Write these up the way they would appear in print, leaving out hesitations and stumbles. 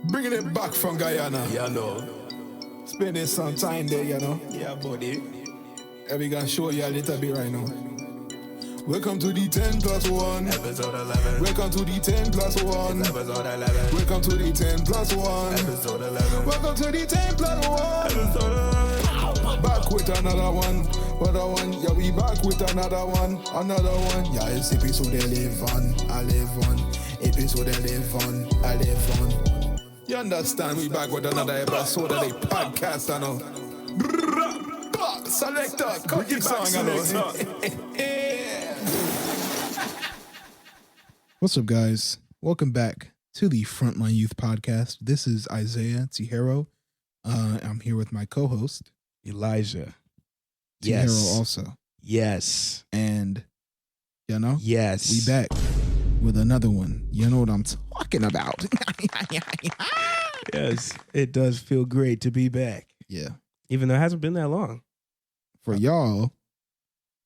Bringing it back from Guyana. Yeah, no. Spending some time there, you know. Yeah, buddy. And we gonna show you a little bit right now. Welcome to the 10 plus 1. Episode 11. Welcome to the 10 plus 1. Episode 11. Welcome to the 10 plus 1. Episode 11. Welcome to the 10 plus 1. Episode 11. Back with another one. Another one. Yeah, we back with another one. Another one. Yeah, it's episode 11. 11. Episode 11. 11. You understand? We back with another episode of the podcast, I know. Selector, cut the song, I know. What's up, guys? Welcome back to the Frontline Youth Podcast. This is Elijah Tijero. I'm here with my co-host, Elijah. Tijero also. Yes. And, you know, yes. we back with another one. You know what I'm talking about. Yes. It does feel great to be back. Yeah. Even though it hasn't been that long. For y'all,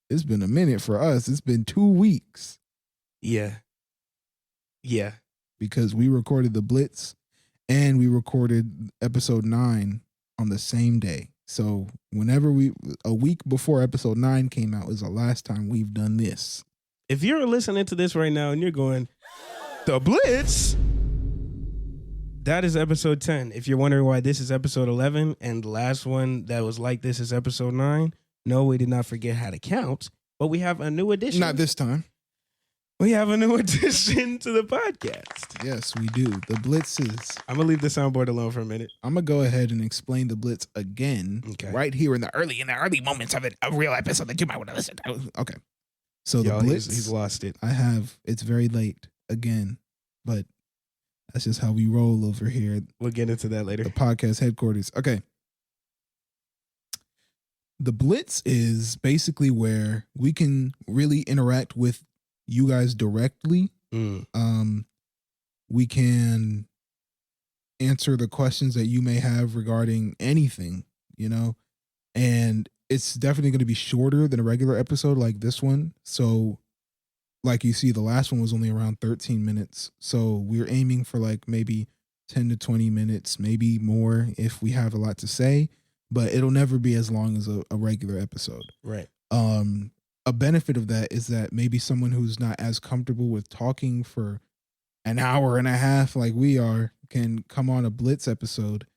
it's been a minute. For us, it's been 2 weeks. Yeah. Yeah. Because we recorded the Blitz and we recorded episode 9 on the same day. So whenever a week before episode 9 came out is the last time we've done this. If you're listening to this right now and you're going, the Blitz, that is episode 10. If you're wondering why this is episode 11 and the last one that was like this is episode 9, no, we did not forget how to count, but we have a new addition. Not this time. We have a new addition to the podcast. Yes, we do. The Blitz is... I'm going to leave the soundboard alone for a minute. I'm going to go ahead and explain the Blitz again. Okay. Right here in the early moments of it. A real episode that you might want to listen to. Okay. So Yo, the Blitz... He's lost it. It's very late again, but that's just how we roll over here. We'll get into that later. The podcast headquarters. Okay. The Blitz is basically where we can really interact with you guys directly. We can answer the questions that you may have regarding anything, you know, and it's definitely going to be shorter than a regular episode like this one. So like you see, the last one was only around 13 minutes. So we're aiming for like maybe 10 to 20 minutes, maybe more if we have a lot to say, but it'll never be as long as a regular episode. Right. A benefit of that is that maybe someone who's not as comfortable with talking for an hour and a half like we are can come on a Blitz episode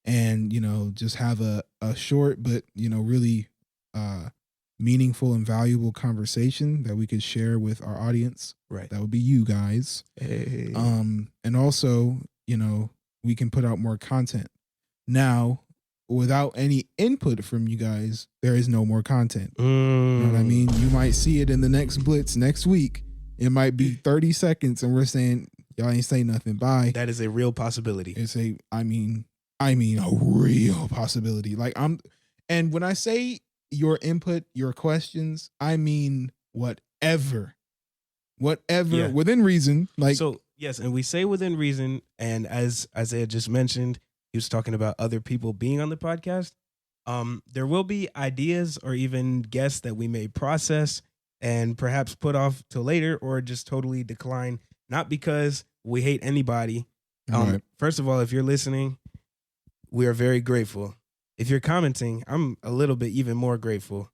and, you know, just have a short but, you know, really meaningful and valuable conversation that we could share with our audience. Right. That would be you guys. Hey. And also, you know, we can put out more content. Now, without any input from you guys, there is no more content. You know what I mean? You might see it in the next Blitz next week. It might be 30 seconds and we're saying, y'all ain't say nothing. Bye. That is a real possibility. It's I mean a real possibility. And when I say your input, your questions, I mean whatever within reason. Like, so yes, and we say within reason. And as Isaiah just mentioned, he was talking about other people being on the podcast. There will be ideas or even guests that we may process and perhaps put off till later or just totally decline. Not because we hate anybody. Right. First of all, if you're listening, we are very grateful. If you're commenting, I'm a little bit even more grateful.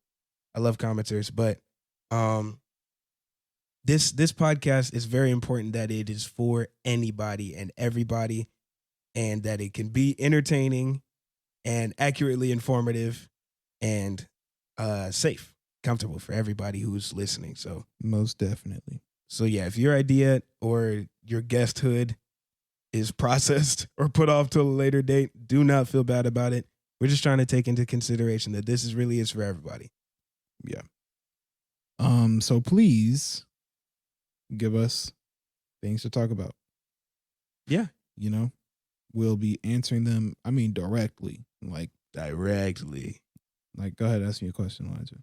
I love commenters, but this podcast is very important that it is for anybody and everybody, and that it can be entertaining and accurately informative and safe, comfortable for everybody who's listening. So most definitely. So yeah, if your idea or your guesthood is processed or put off to a later date, do not feel bad about it. We're just trying to take into consideration that this really is for everybody. Yeah. So please give us things to talk about. Yeah. You know, we'll be answering them. I mean, directly. Like, Go ahead, ask me a question, Elijah.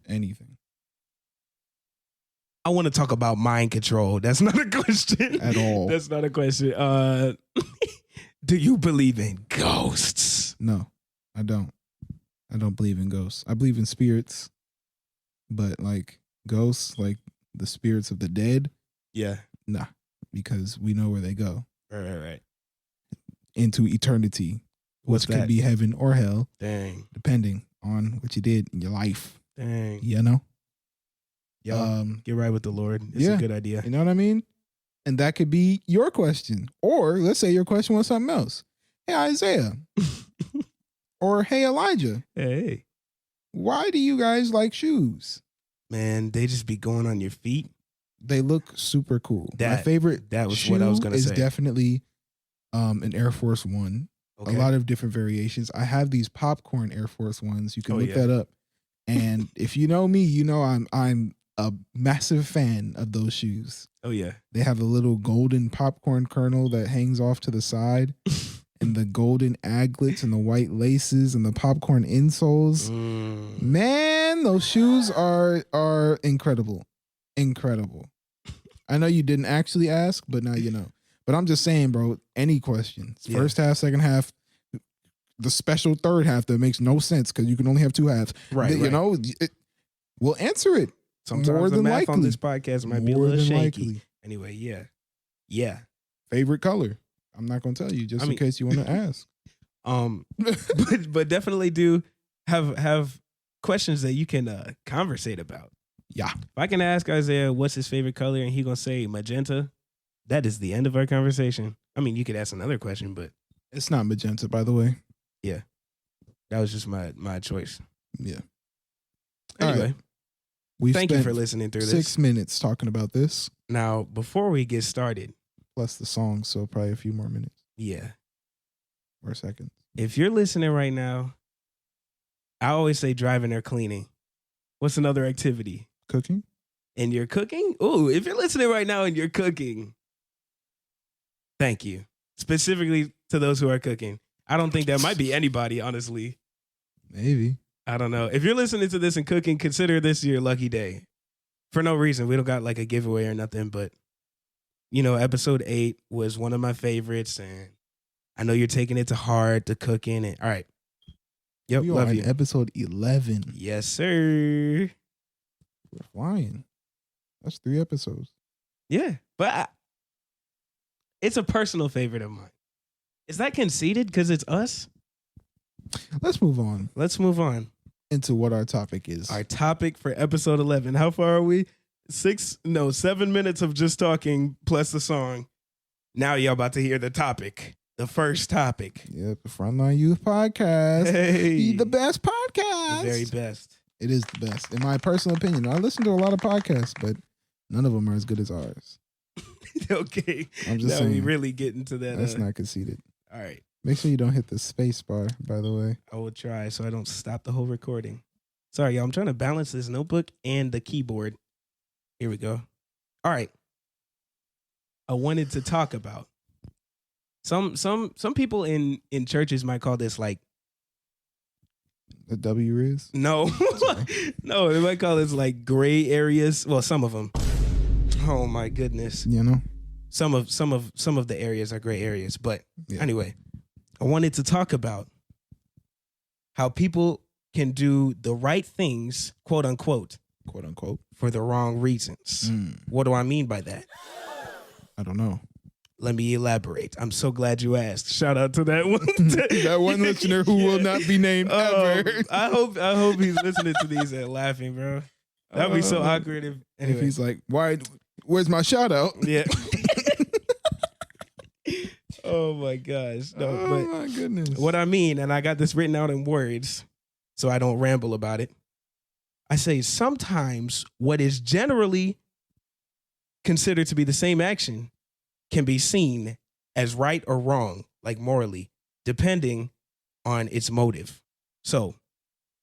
Anything. I want to talk about mind control. That's not a question. At all. That's not a question. Do you believe in ghosts? No, I don't. I don't believe in ghosts. I believe in spirits, but like ghosts, like the spirits of the dead, Yeah. nah, because we know where they go. Right. into eternity, What's which that? could be heaven or hell, Dang. depending on what you did in your life. Dang. You know? Y'all get right with the Lord. It's yeah. a good idea. You know what I mean? And that could be your question. Or let's say your question was something else. Hey, Isaiah. Or hey, Elijah. Hey. Why do you guys like shoes? Man, they just be going on your feet. They look super cool. My favorite that was shoe what I was gonna is say. Definitely an Air Force One. Okay. A lot of different variations. I have these popcorn Air Force Ones. You can look that up. And if you know me, you know I'm a massive fan of those shoes. Oh yeah. They have a little golden popcorn kernel that hangs off to the side, and the golden aglets and the white laces and the popcorn insoles. Man, those shoes are incredible. Incredible. I know you didn't actually ask, but now you know. But I'm just saying, bro, any questions. First half, second half, the special third half that makes no sense because you can only have two halves. Right. You know, we'll answer it. Sometimes more the than math likely on this podcast might be a more little than shaky. likely. Anyway, yeah. Favorite color? I'm not gonna tell you just in case you want to ask. But definitely do have questions that you can conversate about. Yeah. If I can ask Isaiah what's his favorite color and he gonna say magenta, that is the end of our conversation. I mean, you could ask another question, but it's not magenta, by the way. Yeah, that was just my choice. Yeah. Anyway, thank you for listening through 6 minutes talking about this. Now, before we get started, plus the song, so probably a few more minutes. Yeah. Or seconds. If you're listening right now, I always say driving or cleaning. What's another activity? Cooking. And you're cooking? Ooh, if you're listening right now and you're cooking, thank you. Specifically to those who are cooking. I don't think that might be anybody, honestly. Maybe. I don't know. If you're listening to this and cooking, consider this your lucky day. For no reason. We don't got like a giveaway or nothing, but you know, episode 8 was one of my favorites, and I know you're taking it to heart, the cooking, and all right. Yep, we love are you. in episode 11. Yes, sir. We're flying. That's 3 episodes. Yeah, but it's a personal favorite of mine. Is that conceited because it's us? Let's move on. Let's move on into what our topic is. Our topic for episode 11. How far are we? 7 minutes of just talking plus the song. Now y'all about to hear the topic. The first topic. Yep, the Frontline Youth Podcast. Hey. The best podcast. The very best. It is the best, in my personal opinion. I listen to a lot of podcasts, but none of them are as good as ours. Okay. I'm just now saying. We really get into that. That's not conceited. All right. Make sure you don't hit the space bar, by the way. I will try so I don't stop the whole recording. Sorry, y'all. I'm trying to balance this notebook and the keyboard. Here we go. All right. I wanted to talk about some people in churches might call this like the W is? No. No, they might call this like gray areas. Well, some of them. Oh my goodness. You know? Some of the areas are gray areas, but anyway, I wanted to talk about how people can do the right things, quote unquote, for the wrong reasons. What do I mean by that? I don't know. Let me elaborate. I'm so glad you asked. Shout out to that one. That one listener who will not be named ever. I hope he's listening to these and laughing, bro. That'd be so awkward if he's like, where's my shout out? Yeah. Oh my gosh. No, oh my goodness. What I mean, and I got this written out in words so I don't ramble about it. I say sometimes what is generally considered to be the same action can be seen as right or wrong, like morally, depending on its motive. So,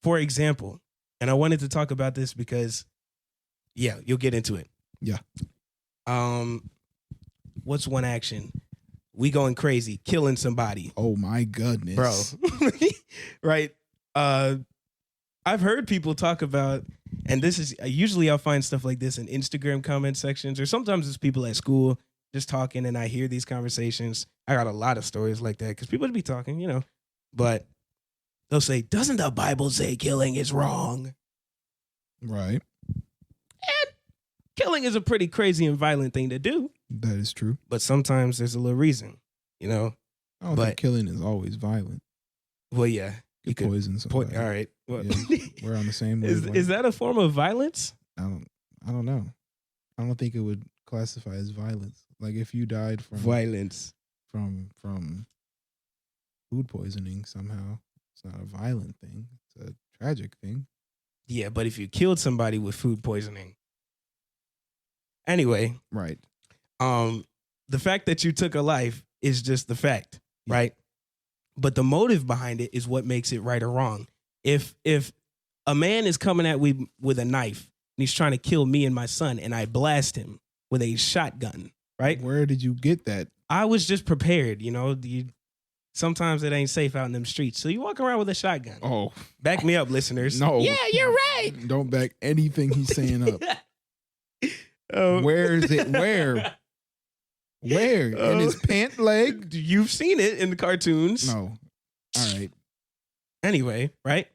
for example, and I wanted to talk about this because, you'll get into it. Yeah. What's one action? We going crazy, killing somebody. Oh my goodness. Bro. Right. I've heard people talk about, and this is usually I'll find stuff like this in Instagram comment sections, or sometimes it's people at school just talking and I hear these conversations. I got a lot of stories like that because people be talking, but they'll say, doesn't the Bible say killing is wrong? Right. And killing is a pretty crazy and violent thing to do. That is true. But sometimes there's a little reason, I don't But- think killing is always violent. Well, yeah. You could poison somebody. All right. Well, Yeah, we're on the same wavelength. is that a form of violence? I don't know. I don't think it would classify as violence. Like if you died from Violence. from food poisoning somehow, it's not a violent thing. It's a tragic thing. Yeah, but if you killed somebody with food poisoning. Anyway, Right. the fact that you took a life is just the fact, Yeah. right? But the motive behind it is what makes it right or wrong. If a man is coming at me with a knife and he's trying to kill me and my son, and I blast him with a shotgun, right? Where did you get that? I was just prepared, sometimes it ain't safe out in them streets. So you walk around with a shotgun. Oh, Back me up, listeners. no. Yeah, you're right. Don't back anything he's saying up. Oh. Where is it? Where? Where? In his pant leg? You've seen it in the cartoons. No. All right. Anyway, right?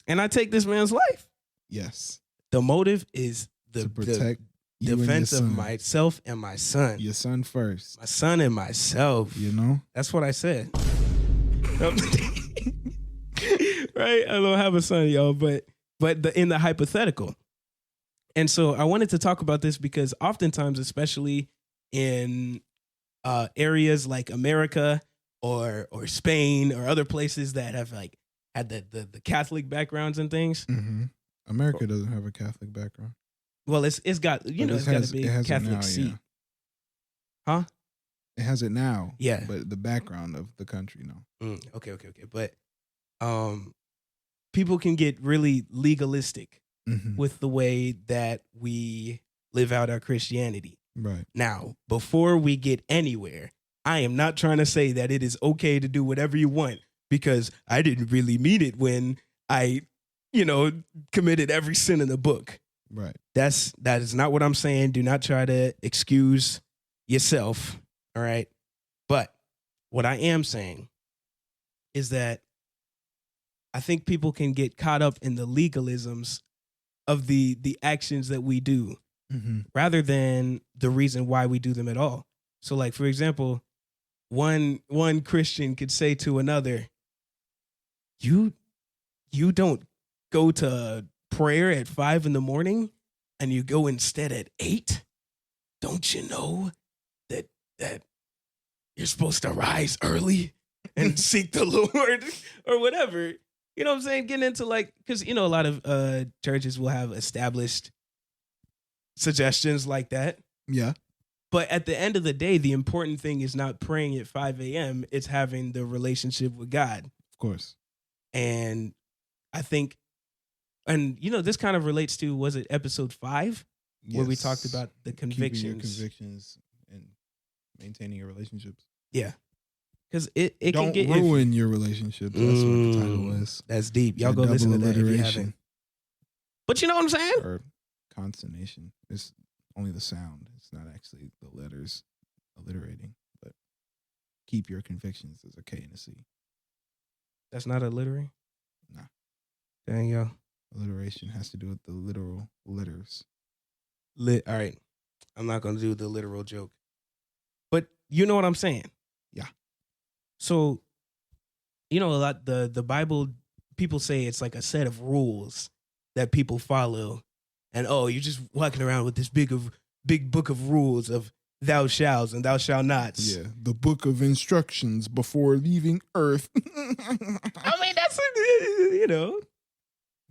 And I take this man's life. Yes. The motive is To the protect you and your defense of son. myself and my son. Your son first. My son and myself. You know? That's what I said. Right? I don't have a son, y'all, but in the hypothetical. And so I wanted to talk about this because oftentimes, especially in areas like America or Spain or other places that have like had the Catholic backgrounds and things. Mm-hmm. America doesn't have a Catholic background. Well, it's got But it's got a big it has it Catholic now, seat. yeah. Huh? It has it now. Yeah. But the background of the country, no. Okay. But people can get really legalistic Mm-hmm. with the way that we live out our Christianity. Right. Now, before we get anywhere, I am not trying to say that it is okay to do whatever you want, because I didn't really mean it when I, committed every sin in the book. Right. That is not what I'm saying. Do not try to excuse yourself. All right. But what I am saying is that I think people can get caught up in the legalisms of the actions that we do Mm-hmm. rather than the reason why we do them at all. So like, for example, one Christian could say to another, you don't go to prayer at 5 a.m. and you go instead at 8. Don't you know that you're supposed to rise early and seek the Lord or whatever? You know what I'm saying? Getting into like, because, a lot of churches will have established suggestions like that. Yeah. But at the end of the day, the important thing is not praying at 5 a.m. It's having the relationship with God. Of course. And I think, and this kind of relates to, was it episode 5? Where we talked Yes. about the Keeping convictions. your convictions and maintaining your relationships. Yeah. Because it Don't can get ruin your relationships. That's what the title was. That's deep. Y'all That go listen to double that if you alliteration. haven't. But you know what I'm saying? Or consonation. It's only the sound. It's not actually the letters alliterating. But keep your convictions as a K and a C. That's not alliterating? Nah. Dang, yo. Alliteration has to do with the literal letters. All right. I'm not going to do the literal joke. But you know what I'm saying? Yeah. So, a lot, the Bible, people say it's like a set of rules that people follow. And, you're just walking around with this big book of rules of thou shalt and thou shalt nots. Yeah. The book of instructions before leaving Earth. I mean, that's,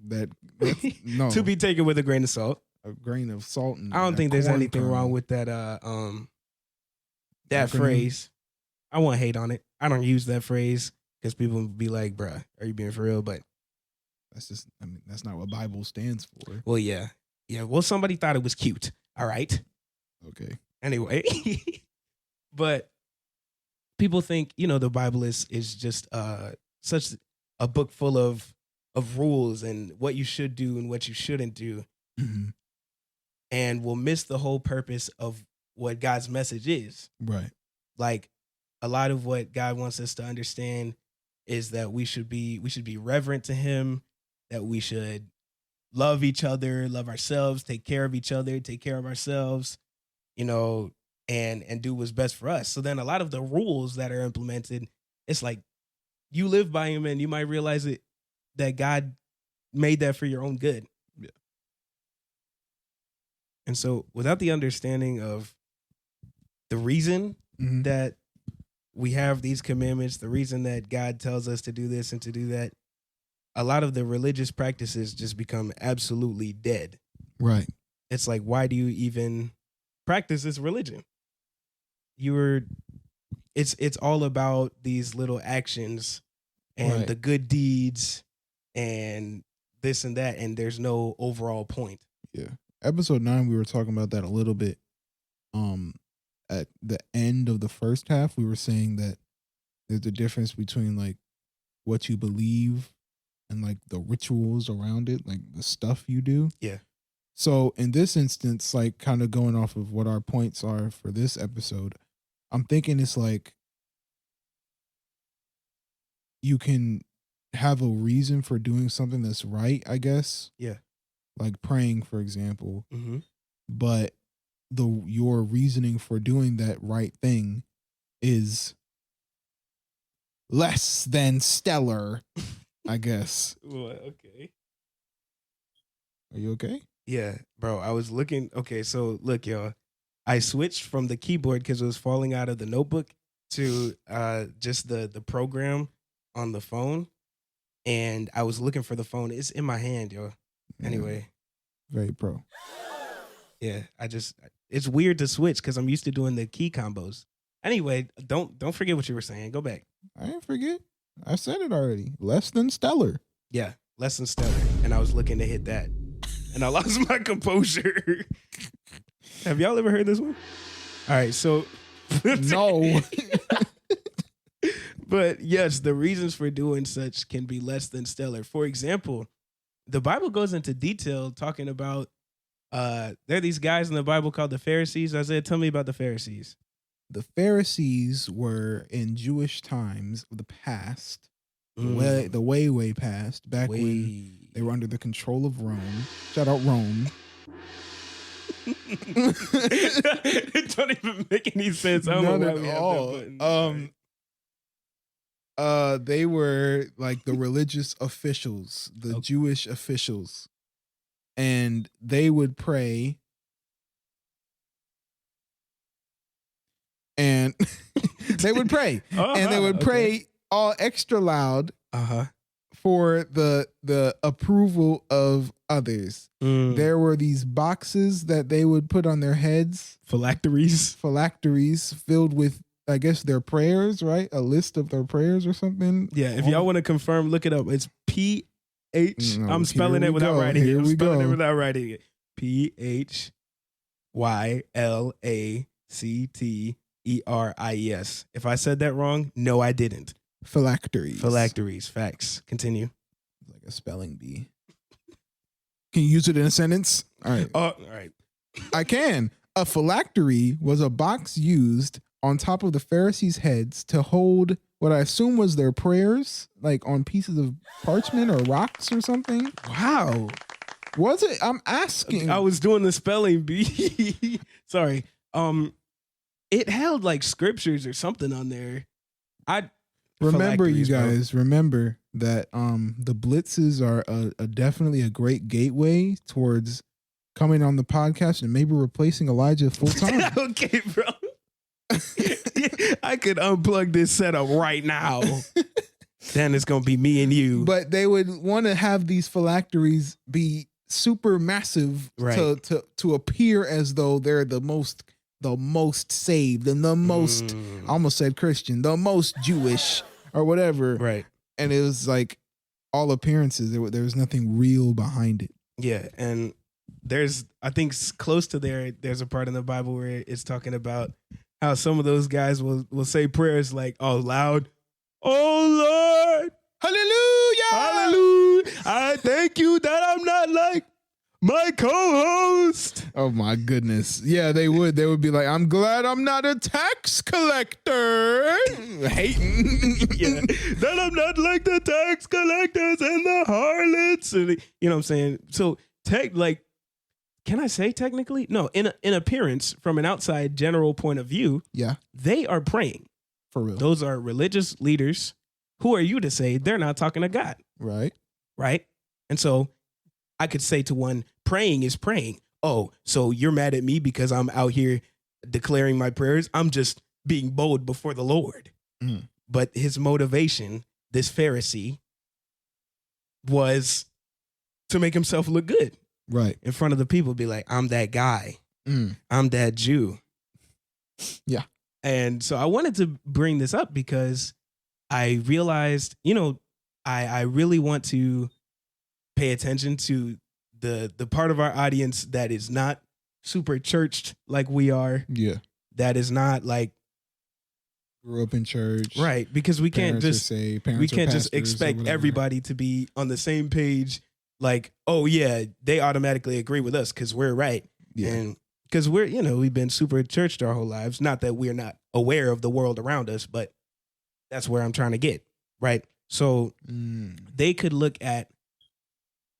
That's no. to be taken with a grain of salt. A grain of salt. And I don't a think there's corn anything kernel. wrong with that that Acronym? phrase. I won't hate on it. I don't use that phrase because people will be like, bruh, are you being for real? But That's just. I mean, that's not what Bible stands for. well, yeah. Well, somebody thought it was cute. All right. Okay. Anyway, but people think, the Bible is just such a book full of rules and what you should do and what you shouldn't do, Mm-hmm. and will miss the whole purpose of what God's message is. Right. Like, a lot of what God wants us to understand is that we should be reverent to him, that we should love each other, love ourselves, take care of each other, take care of ourselves, and do what's best for us. So then a lot of the rules that are implemented, it's like you live by them, and you might realize it that God made that for your own good. Yeah. And so without the understanding of the reason that we have these commandments, the reason that God tells us to do this and to do that, a lot of the religious practices just become absolutely dead. Right. It's like, why do you even practice this religion? It's all about these little actions and the good deeds and this and that, and there's no overall point. Yeah. Episode 9, we were talking about that a little bit. At the end of the first half, we were saying that there's a difference between like what you believe and like the rituals around it, like the stuff you do. Yeah. So in this instance, like kind of going off of what our points are for this episode, I'm thinking it's like you can have a reason for doing something that's right, I guess. Yeah. Like praying, for example. Mm-hmm. But your reasoning for doing that right thing is less than stellar, I guess. Well, okay. Are you okay? Yeah, bro. I was looking. Okay, so look, y'all. I switched from the keyboard because it was falling out of the notebook to just the program on the phone, and I was looking for the phone. It's in my hand, yo. Yeah. Anyway, Very pro. Yeah, it's weird to switch because I'm used to doing the key combos. Anyway, don't forget what you were saying. Go back. I didn't forget. I said it already. Less than stellar. Yeah, less than stellar. And I was looking to hit that, and I lost my composure. Have y'all ever heard this one? All right, so No. But yes, the reasons for doing such can be less than stellar. For example, the Bible goes into detail talking about there are these guys in the Bible called the Pharisees. Isaiah, tell me about the Pharisees. The Pharisees were in Jewish times of the past, the way past, back when they were under the control of Rome. Shout out Rome. It don't even make any sense. I don't know why we have that button. They were like the religious officials, the Jewish officials, and they would pray, and they would pray, and they would pray all extra loud for the approval of others. There were these boxes that they would put on their heads, phylacteries filled with, I guess, their prayers, right? A list of their prayers or something. Yeah, if y'all want to confirm, look it up. It's PH. I'm spelling it without writing it. I'm spelling it without writing it. PHYLACTERIES. If I said that wrong, no, I didn't. Phylacteries. Facts. Continue. Like a spelling bee. Can you use it in a sentence? All right. All right. I can. A phylactery was a box used on top of the Pharisees' heads to hold what I assume was their prayers, like on pieces of parchment or rocks or something. Wow. Was it? I'm asking. I was doing the spelling bee. Sorry. It held like scriptures or something on there. Remember, you guys, remember that the blitzes are definitely a great gateway towards coming on the podcast and maybe replacing Elijah full time. Okay, bro. I could unplug this setup right now. Then it's gonna be me and you. But they would want to have these phylacteries be super massive, right, to appear as though they're the most saved and the most, I almost said Christian, the most Jewish or whatever. Right. And it was like all appearances. There was nothing real behind it. Yeah, and I think close to there's a part in the Bible where it's talking about how some of those guys will say prayers like all loud, "Oh Lord, hallelujah, hallelujah! I thank you that I'm not like my co-host." Oh my goodness! Yeah, they would. They would be like, "I'm glad I'm not a tax collector." Hating, yeah, that I'm not like the tax collectors and the harlots, and you know what I'm saying. So can I say technically? No, in appearance, from an outside general point of view, Yeah, they are praying. for real. Those are religious leaders. Who are you to say they're not talking to God? Right. Right? And so I could say to one, praying is praying. Oh, so you're mad at me because I'm out here declaring my prayers? I'm just being bold before the Lord. Mm. But his motivation, this Pharisee, was to make himself look good Right. in front of the people. Be like, I'm that guy. Mm. I'm that Jew. Yeah. And so I wanted to bring this up because I realized, I really want to pay attention to the part of our audience that is not super churched like we are. Yeah. That is not like Grew up in church. right, because we can't Parents are just saved, parents we are can't just pastors or expect whatever. everybody to be on the same page. Like, oh yeah, they automatically agree with us because we're right. Yeah. And because we're, we've been super churched our whole lives. Not that we're not aware of the world around us, but that's where I'm trying to get. Right. So they could look at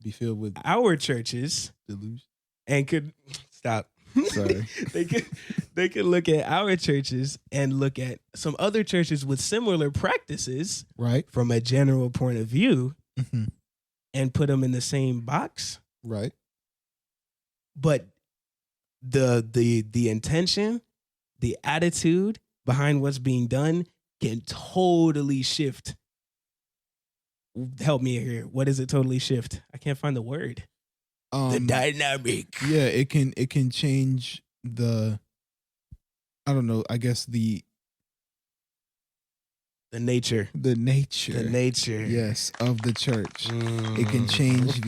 Be filled with our churches delusion. and could stop. Sorry. they could look at our churches and look at some other churches with similar practices Right. from a general point of view Mhm. and put them in the same box. Right. But the intention, the attitude behind what's being done can totally shift. Help me here. What does it totally shift? I can't find the word. The dynamic. Yeah, it can change the, I don't know, I guess the nature. the nature. The nature. Yes, of the church. It can Mm. change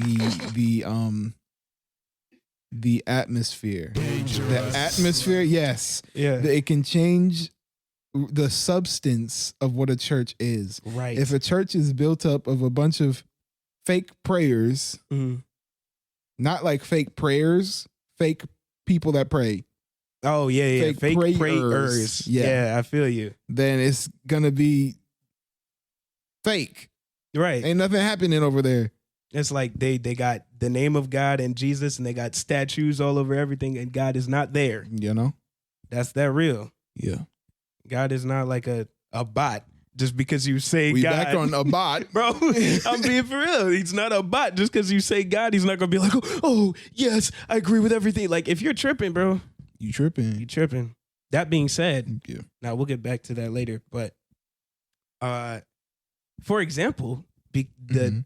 the atmosphere. The atmosphere, yes. Yeah. It can change the substance of what a church is. Right. If a church is built up of a bunch of fake prayers, Mhm. not like fake prayers, fake people that pray, Oh yeah, yeah. Fake Fake prayers. prayers. Yeah. Yeah, I feel you. then it's gonna be fake. Right. Ain't nothing happening over there. It's like they got the name of God and Jesus, and they got statues all over everything, and God is not there. You know? That's that real. Yeah. God is not like a bot just because you say We God. back on a bot. Bro, I'm being for real. He's not a bot just because you say God. He's not gonna be like, oh yes, I agree with everything. Like if you're tripping, bro, You tripping. you tripping. That being said, Yeah. now we'll get back to that later. But for example, Mhm.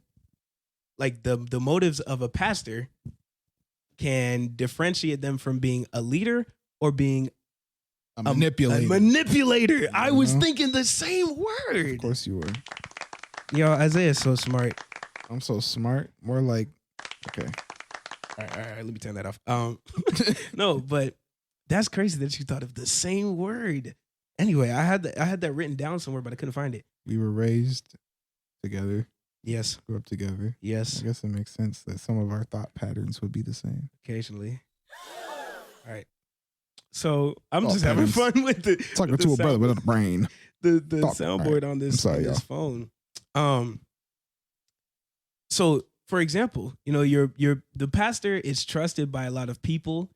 the motives of a pastor can differentiate them from being a leader or being A manipulator. a manipulator. I was Mhm. thinking the same Of word. course you were. Yo, Isaiah's so smart. I'm so smart. More like, okay. All right, let me turn that off. No, but that's crazy that you thought of the same word. Anyway, I had that written down somewhere, but I couldn't find it. We were raised together, Yes, grew up together. yes, I guess it makes sense that some of our thought patterns would be the same. occasionally. All right. So I'm Thought just having patterns. fun with the Talking the to a sound- brother without a brain. the Thought soundboard on this, I'm sorry, on this phone. So for example, the pastor is trusted by a lot of people.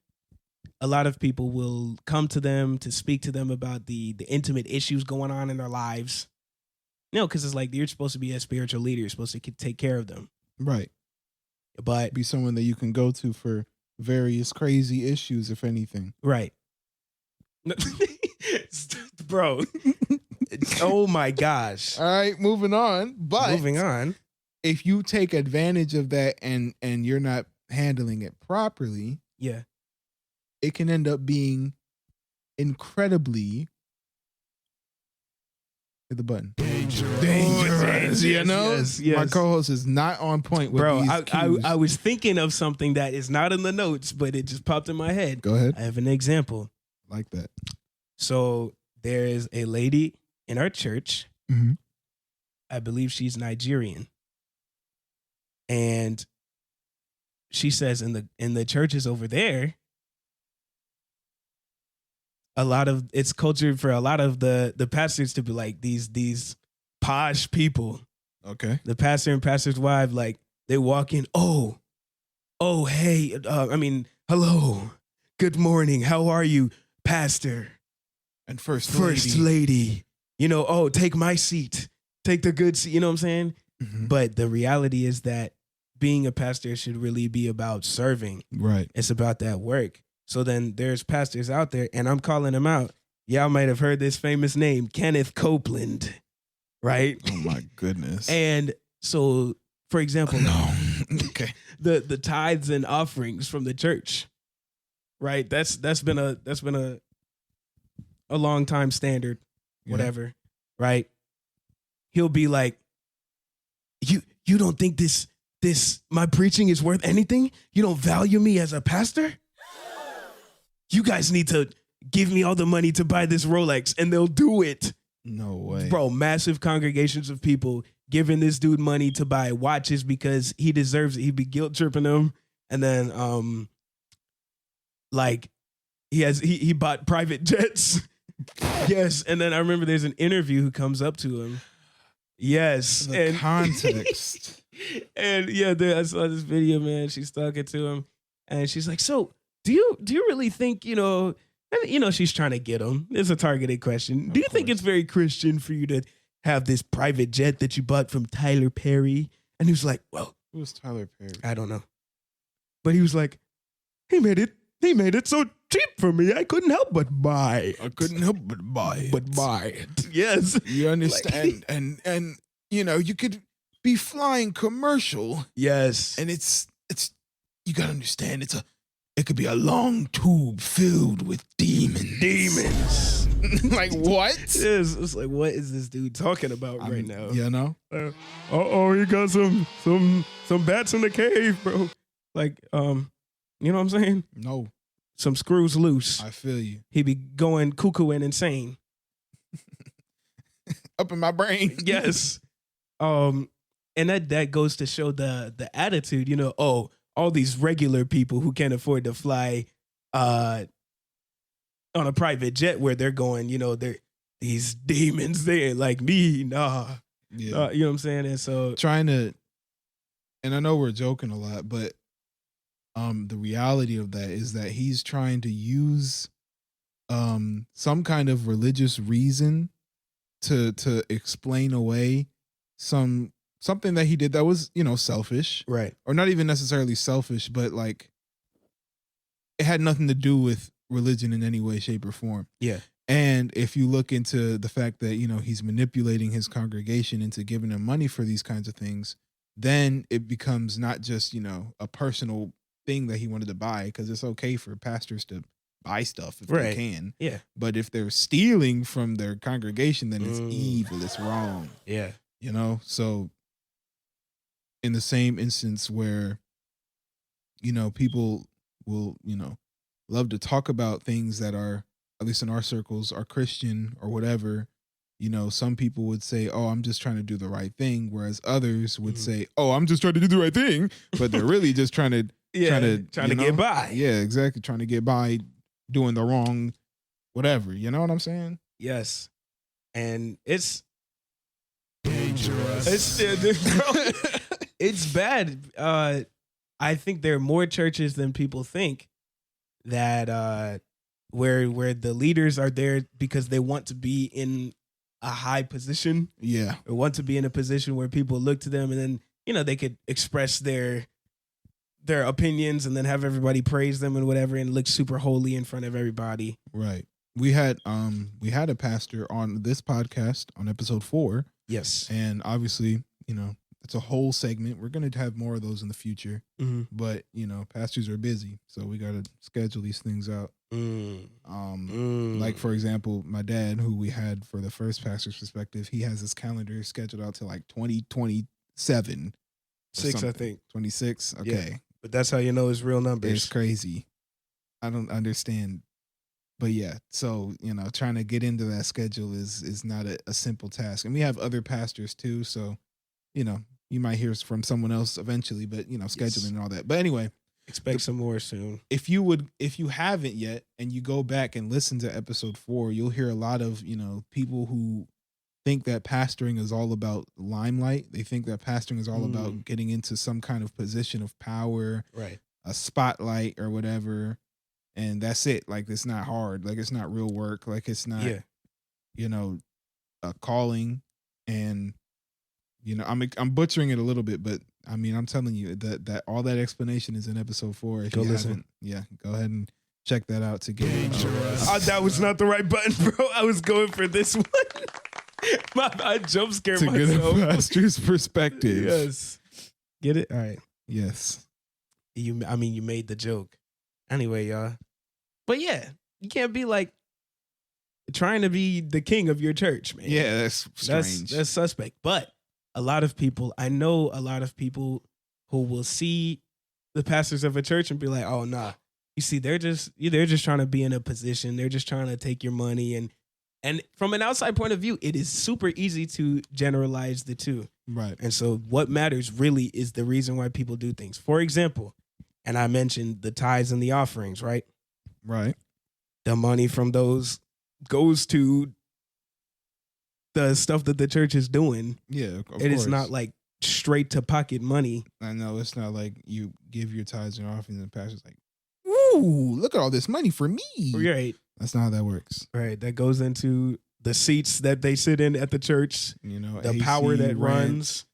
A lot of people will come to them to speak to them about the intimate issues going on in their lives. Because it's like you're supposed to be a spiritual leader. You're supposed to take care of them. Right. But Be someone that you can go to for various crazy issues, if anything. right, bro. Oh my gosh. All right, moving on. But Moving on. if you take advantage of that and you're not handling it properly, Yeah. it can end up being incredibly, hit the button. Dangerous, you know? Yes. My co-host is not on point with Bro, these I cues. was thinking of something that is not in the notes, but it just popped in my head. Go ahead. I have an example. Like that. So there is a lady in our church. Mm-hmm. I believe she's Nigerian. And she says in the churches over there, it's culture for a lot of the pastors to be like these posh people. Okay. The pastor and pastor's wife, like they walk in, oh, hey, hello, good morning, how are you, pastor, And first lady. You know, oh, take my seat, take the good seat. You know what I'm saying? Mhm. But the reality is that being a pastor should really be about serving. Right. It's about that work. So then there's pastors out there, and I'm calling them out. Y'all might have heard this famous name, Kenneth Copeland, right? Oh my goodness. And so, for example, no. Okay. the tithes and offerings from the church, right? That's been a long time standard, whatever, right? He'll be like, you don't think this my preaching is worth anything? You don't value me as a pastor? You guys need to give me all the money to buy this Rolex, and they'll do it. No way. Bro, massive congregations of people giving this dude money to buy watches because he deserves it. He'd be guilt tripping them. And then like he bought private jets. Yes. And then I remember there's an interview who comes up to him. Yes. The and context. And yeah, I saw this video, man. She's talking to him and she's like, so do you really think, she's trying to get him. It's a targeted question. Do you think it's very Christian for you to have this private jet that you bought from Tyler Perry? And he was like, well, Who was Tyler Perry? I don't know. But he was like, he made it so cheap for me. I couldn't help but buy. I couldn't help but buy it. But buy it. Yes. You understand? and you could be flying commercial. Yes. And it's you gotta understand, it could be a long tube filled with demons. Like what? It's like, what is this dude talking about right now? You know? He got some bats in the cave, bro. Like, you know what I'm saying? No. Some screws loose. I feel you. He be going cuckoo and insane. Up in my brain. Yes. And that goes to show the attitude, all these regular people who can't afford to fly on a private jet where they're going, they're these demons, they ain't like me, nah. Yeah. You know what I'm saying? And so and I know we're joking a lot, but the reality of that is that he's trying to use some kind of religious reason to explain away something that he did that was, selfish. Right. Or not even necessarily selfish, but like it had nothing to do with religion in any way, shape, or form. Yeah. And if you look into the fact that, he's manipulating his congregation into giving them money for these kinds of things, then it becomes not just, a personal thing that he wanted to buy, because it's okay for pastors to buy stuff if they can. Yeah. But if they're stealing from their congregation, then it's evil, it's wrong. Yeah. So in the same instance where, people will, love to talk about things that are, at least in our circles, are Christian or whatever, some people would say, oh, I'm just trying to do the right thing. Whereas others would say, oh, I'm just trying to do the right thing. But they're really just trying to get by. Yeah, exactly. Trying to get by doing the wrong whatever. You know what I'm saying? Yes. And it's dangerous. It's bad. I think there are more churches than people think that where the leaders are there because they want to be in a high position. Yeah. Or want to be in a position where people look to them and then, they could express their opinions and then have everybody praise them and whatever and look super holy in front of everybody. Right. We had a pastor on this podcast on episode 4. Yes. And obviously, it's a whole segment. We're going to have more of those in the future. Mm-hmm. But, pastors are busy, so we got to schedule these things out. Like, for example, my dad, who we had for the first pastor's perspective, he has his calendar scheduled out to like 2027. 6, I think. 26? Okay. Yeah. But that's how you know it's real numbers. It's crazy. I don't understand. But yeah, so, trying to get into that schedule is not a simple task. And we have other pastors too, so, you might hear from someone else eventually, but, scheduling and all that. But anyway. Expect some more soon. If you haven't yet and you go back and listen to episode 4, you'll hear a lot of, people who think that pastoring is all about limelight. They think that pastoring is all about getting into some kind of position of power. Right. a spotlight or whatever, and that's it. Like it's not hard. Like it's not real work. Like it's not, you know, a calling. And you know, I'm butchering it a little bit, but I mean, I'm telling you that all that explanation is in episode 4. If go you listen. haven't, go ahead and check that out to get. That was not the right button, bro. I was going for this one. I jump scared to myself. get a pastor's perspective. Yes. Get it? All right. Yes. You made the joke. Anyway, y'all. But yeah, you can't be like trying to be the king of your church, man. Yeah, that's strange. That's suspect. But I know a lot of people who will see the pastors of a church and be like, oh, nah. You see, they're just trying to be in a position. They're just trying to take your money. And from an outside point of view, it is super easy to generalize the two. Right. And so what matters really is the reason why people do things. For example, and I mentioned the tithes and the offerings, right? Right. The money from those goes to the stuff that the church is doing. Yeah, of course. It is not like straight to pocket money. I know it's not like you give your tithes and offerings and the pastor's like, ooh, look at all this money for me. Right. That's not how that works. Right. That goes into the seats that they sit in at the church. You know, the AC, power that rent, runs.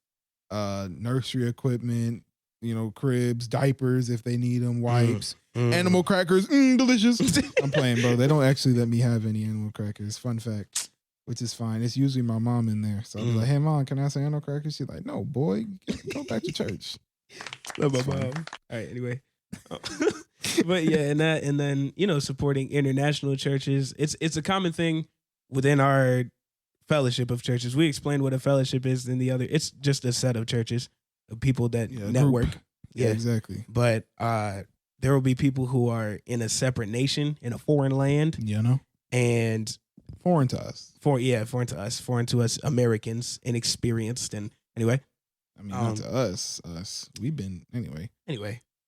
Nursery equipment, you know, cribs, diapers if they need them, wipes, animal crackers, delicious. I'm playing, bro. They don't actually let me have any animal crackers. Fun fact, which is fine. It's usually my mom in there. So I'll be like, hey, mom, can I have some animal crackers? She's like, no, boy, go back to church. Love my mom. All right, anyway. But yeah, and then, you know, supporting international churches. It's a common thing within our fellowship of churches. We explained what a fellowship is in the other. It's just a set of churches of people that network. Yeah, exactly. But there will be people who are in a separate nation, in a foreign land. You know? And foreign to us. Foreign to us Americans, inexperienced. And anyway. I mean, not to us. We've been, anyway.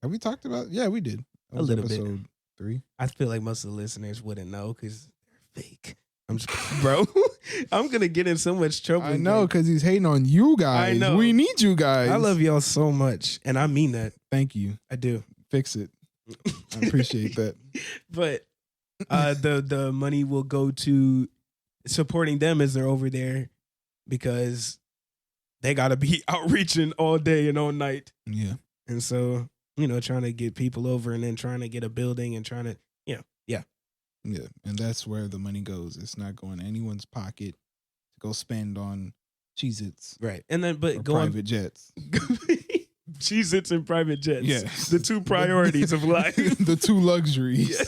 Have we talked about? Yeah, we did. A little bit. Episode 3. I feel like most of the listeners wouldn't know because they're fake. Bro, I'm going to get in so much trouble. I know, because he's hating on you guys. I know. We need you guys. I love y'all so much. And I mean that. Thank you. I do. Fix it. I appreciate that. But the money will go to supporting them as they're over there because they got to be outreaching all day and all night. Yeah. And so, you know, trying to get people over and then trying to get a building and trying to, Yeah, and that's where the money goes. It's not going to anyone's pocket to go spend on Cheez-Its. Right. And then, but private jets. Cheez-Its and private jets. Yes. The two priorities of life. The two luxuries.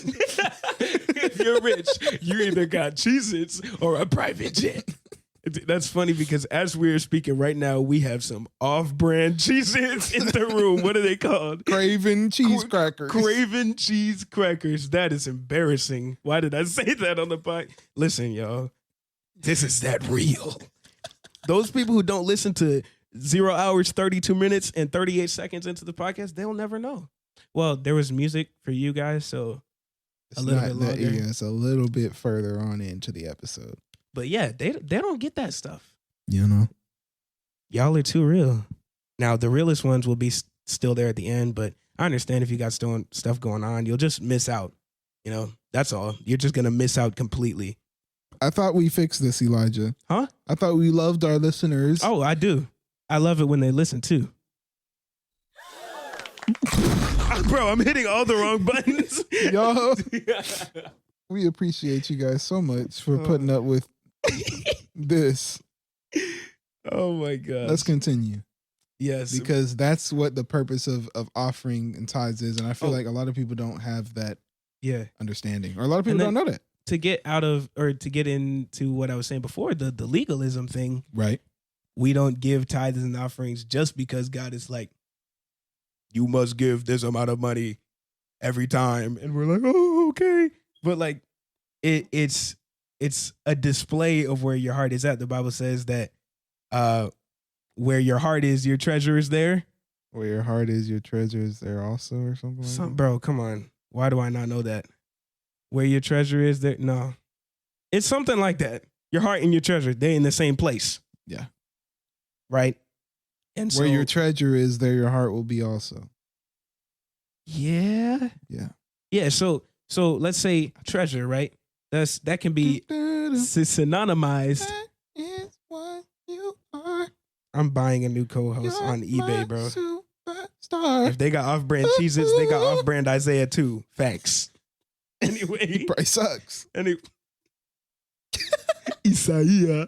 If you're rich, you either got Cheez-Its or a private jet. That's funny because as we're speaking right now, we have some off-brand Cheez-Its in the room. What are they called? Craven cheese crackers. Craven cheese crackers. That is embarrassing. Why did I say that on the pod? Listen, y'all. This is that real. Those people who don't listen to 0 hours, 32 minutes, and 38 seconds into the podcast, they'll never know. Well, there was music for you guys, so it's a little bit longer. Yeah, it's a little bit further on into the episode. But yeah, they don't get that stuff. You know? Y'all are too real. Now, the realest ones will be still there at the end, but I understand if you got stuff going on, you'll just miss out. You know, that's all. You're just going to miss out completely. I thought we fixed this, Elijah. Huh? I thought we loved our listeners. Oh, I do. I love it when they listen too. Bro, I'm hitting all the wrong buttons. Y'all, we appreciate you guys so much for putting up with this. Oh my God. Let's continue. Yes. Because that's what the purpose of offering and tithes is. And I feel like a lot of people don't have that understanding. Or a lot of people don't know that. To get into what I was saying before, the legalism thing. Right. We don't give tithes and offerings just because God is like, you must give this amount of money every time. And we're like, oh, okay. But like it's a display of where your heart is at. The Bible says that where your heart is, your treasure is there. Where your heart is, your treasure is there also, or something like that? Bro, come on. Why do I not know that? Where your treasure is there? No. It's something like that. Your heart and your treasure, they're in the same place. Yeah. Right? And where your treasure is, there your heart will be also. Yeah. Yeah. Yeah. So let's say treasure, right? That can be synonymized. That is what you are. I'm buying a new co-host You're on eBay, bro. Superstar. If they got off-brand Cheez-Its, they got off-brand Isaiah too. Facts. Anyway, He probably sucks. Isaiah.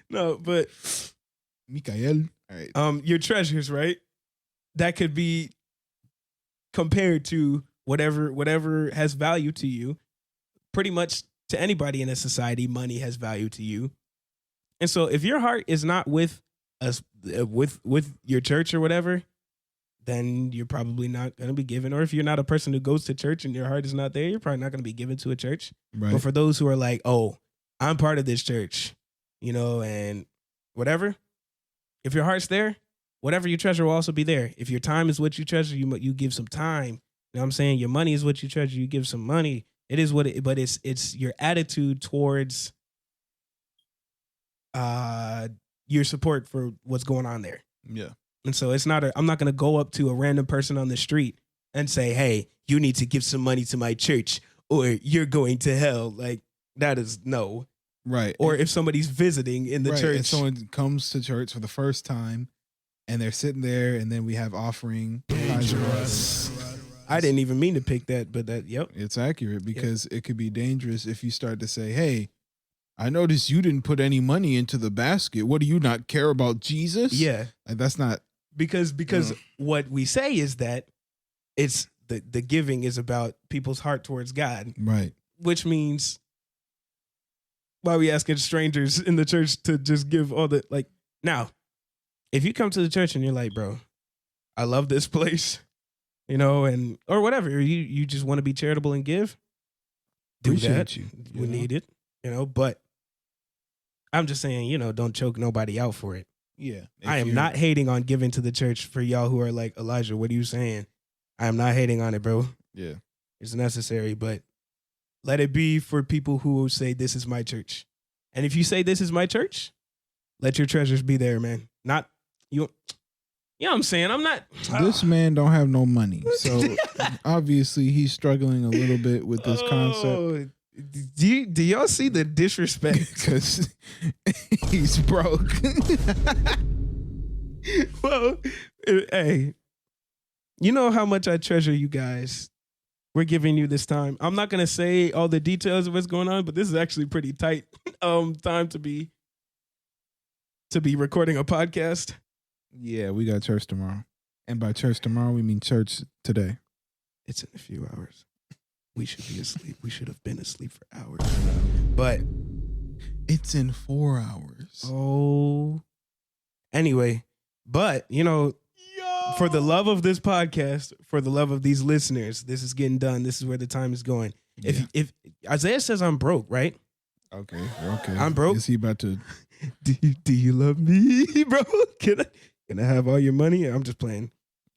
No, but Mikael. All right. your treasures, right? That could be compared to whatever has value to you. Pretty much to anybody in a society, money has value to you. And so if your heart is not with us, with your church or whatever, then you're probably not going to be given. Or if you're not a person who goes to church and your heart is not there, you're probably not going to be given to a church. Right. But for those who are like, oh, I'm part of this church, and whatever, if your heart's there, whatever you treasure will also be there. If your time is what you treasure, you give some time. You know what I'm saying? Your money is what you treasure, you give some money. It is what it, but it's your attitude towards your support for what's going on there. Yeah. And so I'm not going to go up to a random person on the street and say, hey, you need to give some money to my church or you're going to hell. Like, that is no. Right. Or if somebody's visiting in the church. If someone comes to church for the first time and they're sitting there and then we have offering. I didn't even mean to pick that, but yep. It's accurate because it could be dangerous if you start to say, hey, I noticed you didn't put any money into the basket. What, do you not care about Jesus? Yeah. Like, that's not. Because what we say is that it's the giving is about people's heart towards God. Right. Which means, why are we asking strangers in the church to just give all the, like, now, if you come to the church and you're like, bro, I love this place, or whatever, you just want to be charitable and give, do Appreciate that. you. We need it, but I'm just saying, don't choke nobody out for it. Yeah. I am not hating on giving to the church for y'all who are like, Elijah, what are you saying? I am not hating on it, bro. Yeah. It's necessary, but let it be for people who will say, this is my church. And if you say, this is my church, let your treasures be there, man. Not you. You know what I'm saying? I'm not. This man don't have no money. So obviously he's struggling a little bit with this concept. Do y'all see the disrespect? Because he's broke. Well, hey, you know how much I treasure you guys. We're giving you this time. I'm not going to say all the details of what's going on, but this is actually pretty tight time to be recording a podcast. Yeah, we got church tomorrow. And by church tomorrow, we mean church today. It's in a few hours. We should be asleep. We should have been asleep for hours. But it's in 4 hours. Oh. Anyway, but, for the love of this podcast, for the love of these listeners, this is getting done. This is where the time is going. Yeah. If Isaiah says I'm broke, right? Okay. I'm broke. Is he about to? Do you love me, bro? Can I have all your money? I'm just playing.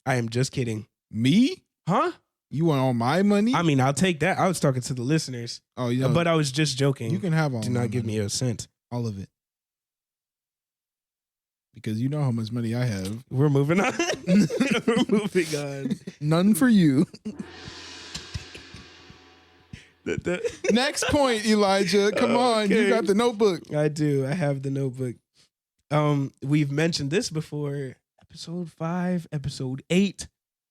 I am just kidding. Me? Huh? You want all my money? I mean, I'll take that. I was talking to the listeners. Oh, yeah. But I was just joking. You can have all. Do not give me a cent. All of it. Because you know how much money I have. We're moving on. We're moving on. None for you. Next point, Elijah. Come on. You got the notebook. I do. I have the notebook. We've mentioned this before. Episode 5, episode 8.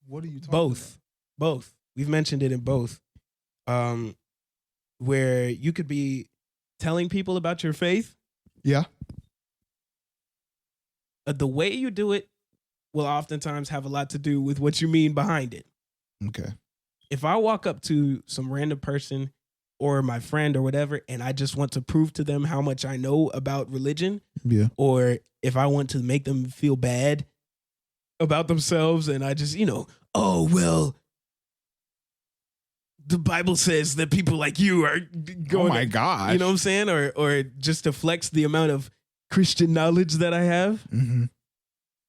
What are you talking about? Both. We've mentioned it in both. Where you could be telling people about your faith. Yeah. The way you do it will oftentimes have a lot to do with what you mean behind it. Okay. If I walk up to some random person or my friend or whatever, and I just want to prove to them how much I know about religion, yeah, or if I want to make them feel bad about themselves, and I just, oh, well, the Bible says that people like you are going. Oh my gosh. You know what I'm saying? Or just to flex the amount of Christian knowledge that I have. Mm-hmm.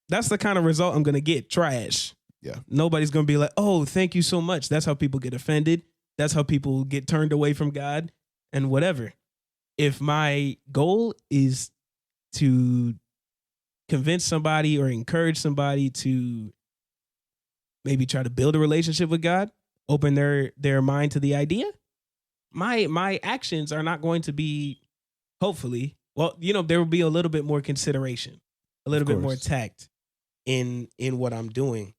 That's the kind of result I'm going to get. Trash. Yeah. Nobody's going to be like, oh, thank you so much. That's how people get offended. That's how people get turned away from God and whatever. If my goal is to convince somebody or encourage somebody to maybe try to build a relationship with God, open their mind to the idea, my actions are not going to be, hopefully, well, there will be a little bit more consideration, a Of little bit more course. tact in what I'm doing.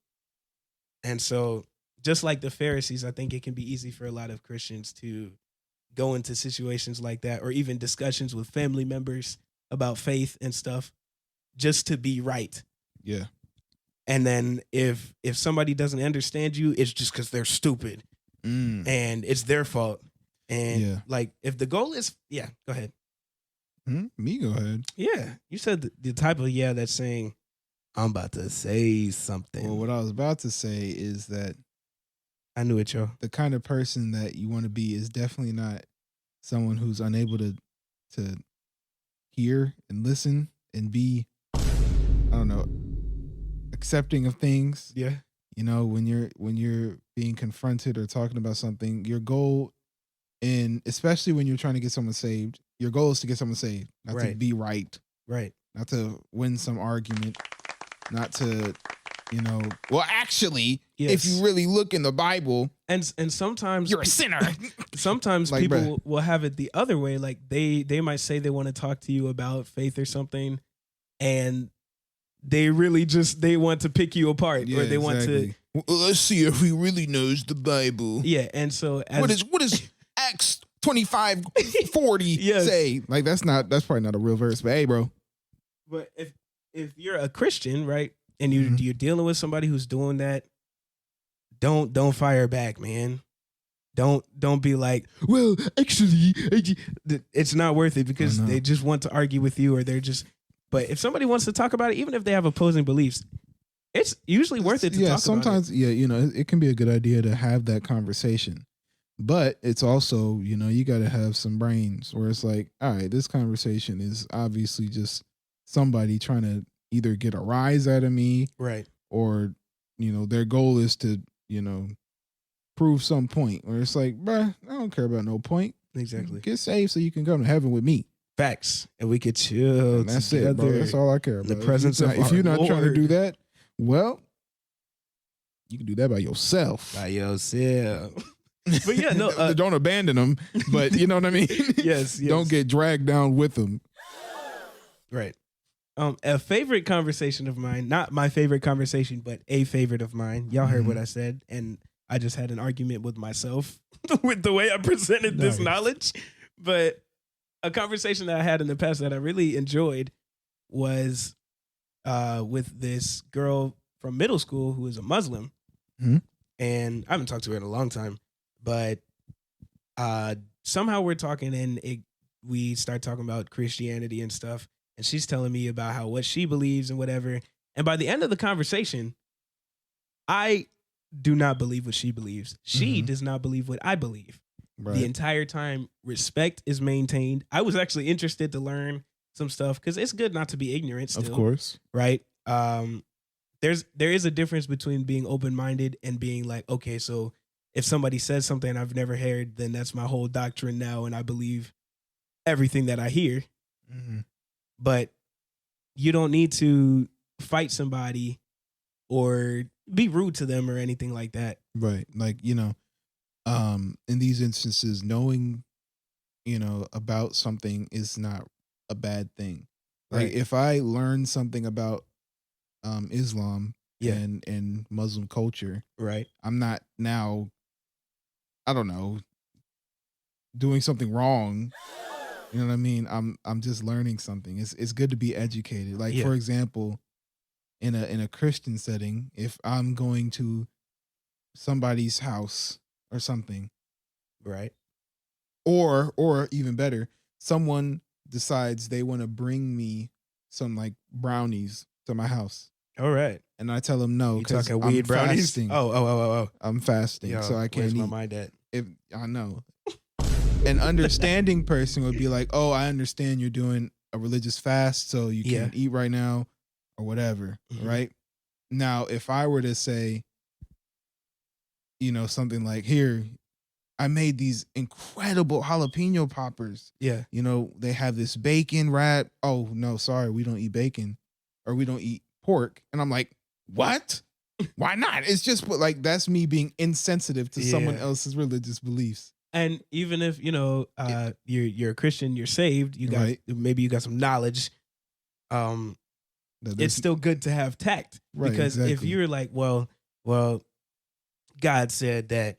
And so, just like the Pharisees, I think it can be easy for a lot of Christians to go into situations like that, or even discussions with family members about faith and stuff, just to be right. Yeah. And then if somebody doesn't understand you, it's just because they're stupid Mm. and it's their fault. And Yeah. like, if the goal is, yeah, go ahead. Me, go ahead. Yeah, you said the type of that's saying, I'm about to say something. Well, what I was about to say is that I knew it, yo. the kind of person that you want to be is definitely not someone who's unable to hear and listen and be, I don't know, accepting of things. Yeah. When you're being confronted or talking about something, your goal, and especially when you're trying to get someone saved, your goal is to get someone saved, not to Right. be right, Right. not to win some argument, not to, well, actually, if Yes. you really look in the Bible, And sometimes you're a sinner. sometimes Like, people bruh. will have it the other way. Like they might say they want to talk to you about faith or something, and they really just they want to pick you apart, or they want to. Well, let's see if he really knows the Bible. Yeah, and so What is Acts 25:40 Yes. say? Like that's probably not a real verse, but hey, bro. But if you're a Christian, right, and you're dealing with somebody who's doing that, don't fire back, man. Don't be like, well, actually, it's not worth it, because I know. they just want to argue with you, or they're just. But if somebody wants to talk about it, even if they have opposing beliefs, it's usually worth it to talk sometimes, about it. yeah, it can be a good idea to have that conversation. But it's also, you got to have some brains where it's like, all right, this conversation is obviously just somebody trying to either get a rise out of me, Right. or, their goal is to, prove some point where it's like, bruh, I don't care about no point. Exactly. Get saved so you can come to heaven with me. Facts. And we could chill And that's together. it, bro. That's all I care in about. the presence of if you're our not trying to Lord. do that, well, you can do that by yourself. By yourself. But yeah, no. Don't abandon them, but you know what I mean? Yes. Don't get dragged down with them. Right. A favorite conversation of mine, not my favorite conversation, but a favorite of mine. Y'all heard what I said, and I just had an argument with myself with the way I presented this Nice. knowledge. But a conversation that I had in the past that I really enjoyed was with this girl from middle school who is a Muslim. Mhm. And I haven't talked to her in a long time, but somehow we're talking, and we start talking about Christianity and stuff. And she's telling me about what she believes and whatever. And by the end of the conversation, I do not believe what she believes. She Mhm. does not believe what I believe. Right. The entire time, respect is maintained. I was actually interested to learn some stuff, because it's good not to be ignorant still. Of course. Right? There is a difference between being open-minded and being like, okay, so if somebody says something I've never heard, then that's my whole doctrine now, and I believe everything that I hear. Mm-hmm. But you don't need to fight somebody or be rude to them or anything like that. Right. Like, in these instances, knowing, about something is not a bad thing. Like, Right. if I learn something about Islam Yeah. and Muslim culture, Right. I'm not now, I don't know, doing something wrong. You know what I mean? I'm just learning something. It's good to be educated. Like, Yeah. for example, in a Christian setting, if I'm going to somebody's house or something, Right. or even better, someone decides they want to bring me some like brownies to my house, All right. and I tell them no You because talking I'm weed brownies? fasting. Oh. I'm fasting, Yo, so I can't where's eat. my mind at? If I know, an understanding person would be like, "Oh, I understand you're doing a religious fast, so you Yeah. can't eat right now, or whatever." Mhm. Right now, if I were to say, something like, "Here, I made these incredible jalapeno poppers. Yeah. They have this bacon wrap. Oh no, sorry, we don't eat bacon, or we don't eat pork." And I'm like, "What? Why not? It's just like that's me being insensitive to someone Yeah. else's religious beliefs. And even if you're a Christian, you're saved, you got Right. maybe you got some knowledge. That It's there's- still good to have tact, Right, because if exactly. you're like, well, God said that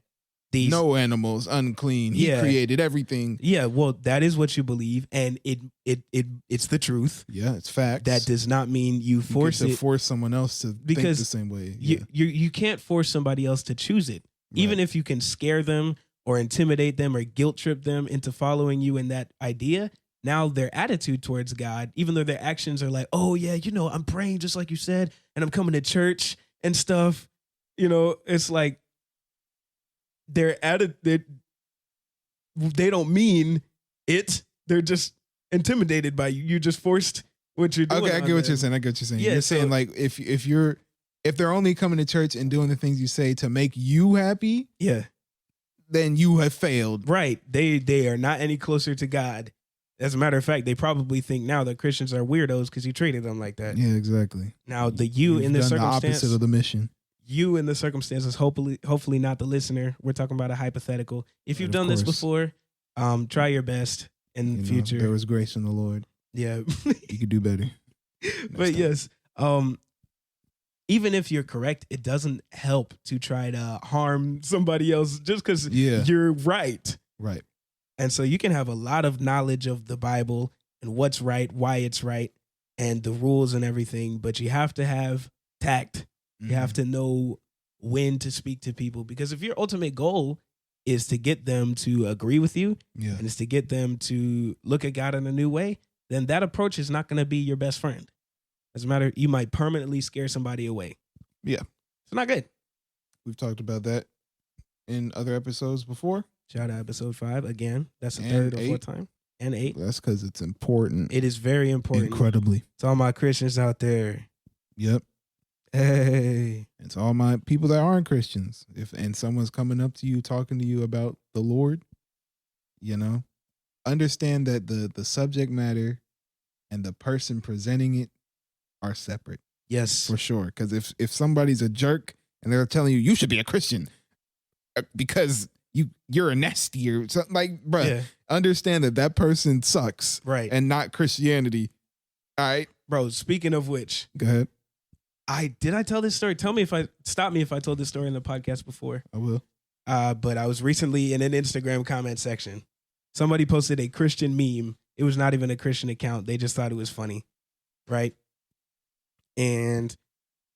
these no animals unclean. He Yeah. created everything. Yeah, well, that is what you believe, and it's the truth. Yeah, it's facts. That does not mean you force to it. force someone else to think Because the same way. Yeah. You can't force somebody else to choose it. Even if you can scare them or intimidate them or guilt trip them into following you in that idea, now their attitude towards God, even though their actions are like, oh yeah, I'm praying just like you said, and I'm coming to church and stuff, it's like their attitude, they don't mean it. They're just intimidated by you. You just forced what you're doing. Okay, I get what you're saying. Yeah, You're saying like if they're only coming to church and doing the things you say to make you happy, Yeah. then you have failed. Right. They are not any closer to God. As a matter of fact, they probably think now that Christians are weirdos because you treated them like that. Yeah, exactly. Now You've in this done the circumstance, opposite of the mission. you in the circumstances, hopefully not the listener. We're talking about a hypothetical. If you've Right, of done this course. before, try your best in the future. There was grace in the Lord. Yeah. You could do better. But time. yes, even if you're correct, it doesn't help to try to harm somebody else just because you're right. Right. And so you can have a lot of knowledge of the Bible and what's right, why it's right, and the rules and everything, but you have to have tact. You have to know when to speak to people, because if your ultimate goal is to get them to agree with you and it's to get them to look at God in a new way, then that approach is not going to be your best friend. As a matter, you might permanently scare somebody away. Yeah. It's not good. We've talked about that in other episodes before. Shout out episode 5 again. That's the And third or 8. fourth time. And 8. That's because it's important. It is very important. Incredibly. To all my Christians out there. Yep. Hey. It's all my people that aren't Christians. And someone's coming up to you, talking to you about the Lord, understand that the subject matter and the person presenting it are separate. Yes. For sure. Because if somebody's a jerk and they're telling you, you should be a Christian because you're a nasty or something, like, bruh, understand that person sucks. Right. And not Christianity. All right. Bro, speaking of which. Go ahead. Did I tell this story? Stop me if I told this story in the podcast before. I will. But I was recently in an Instagram comment section. Somebody posted a Christian meme. It was not even a Christian account. They just thought it was funny. Right? And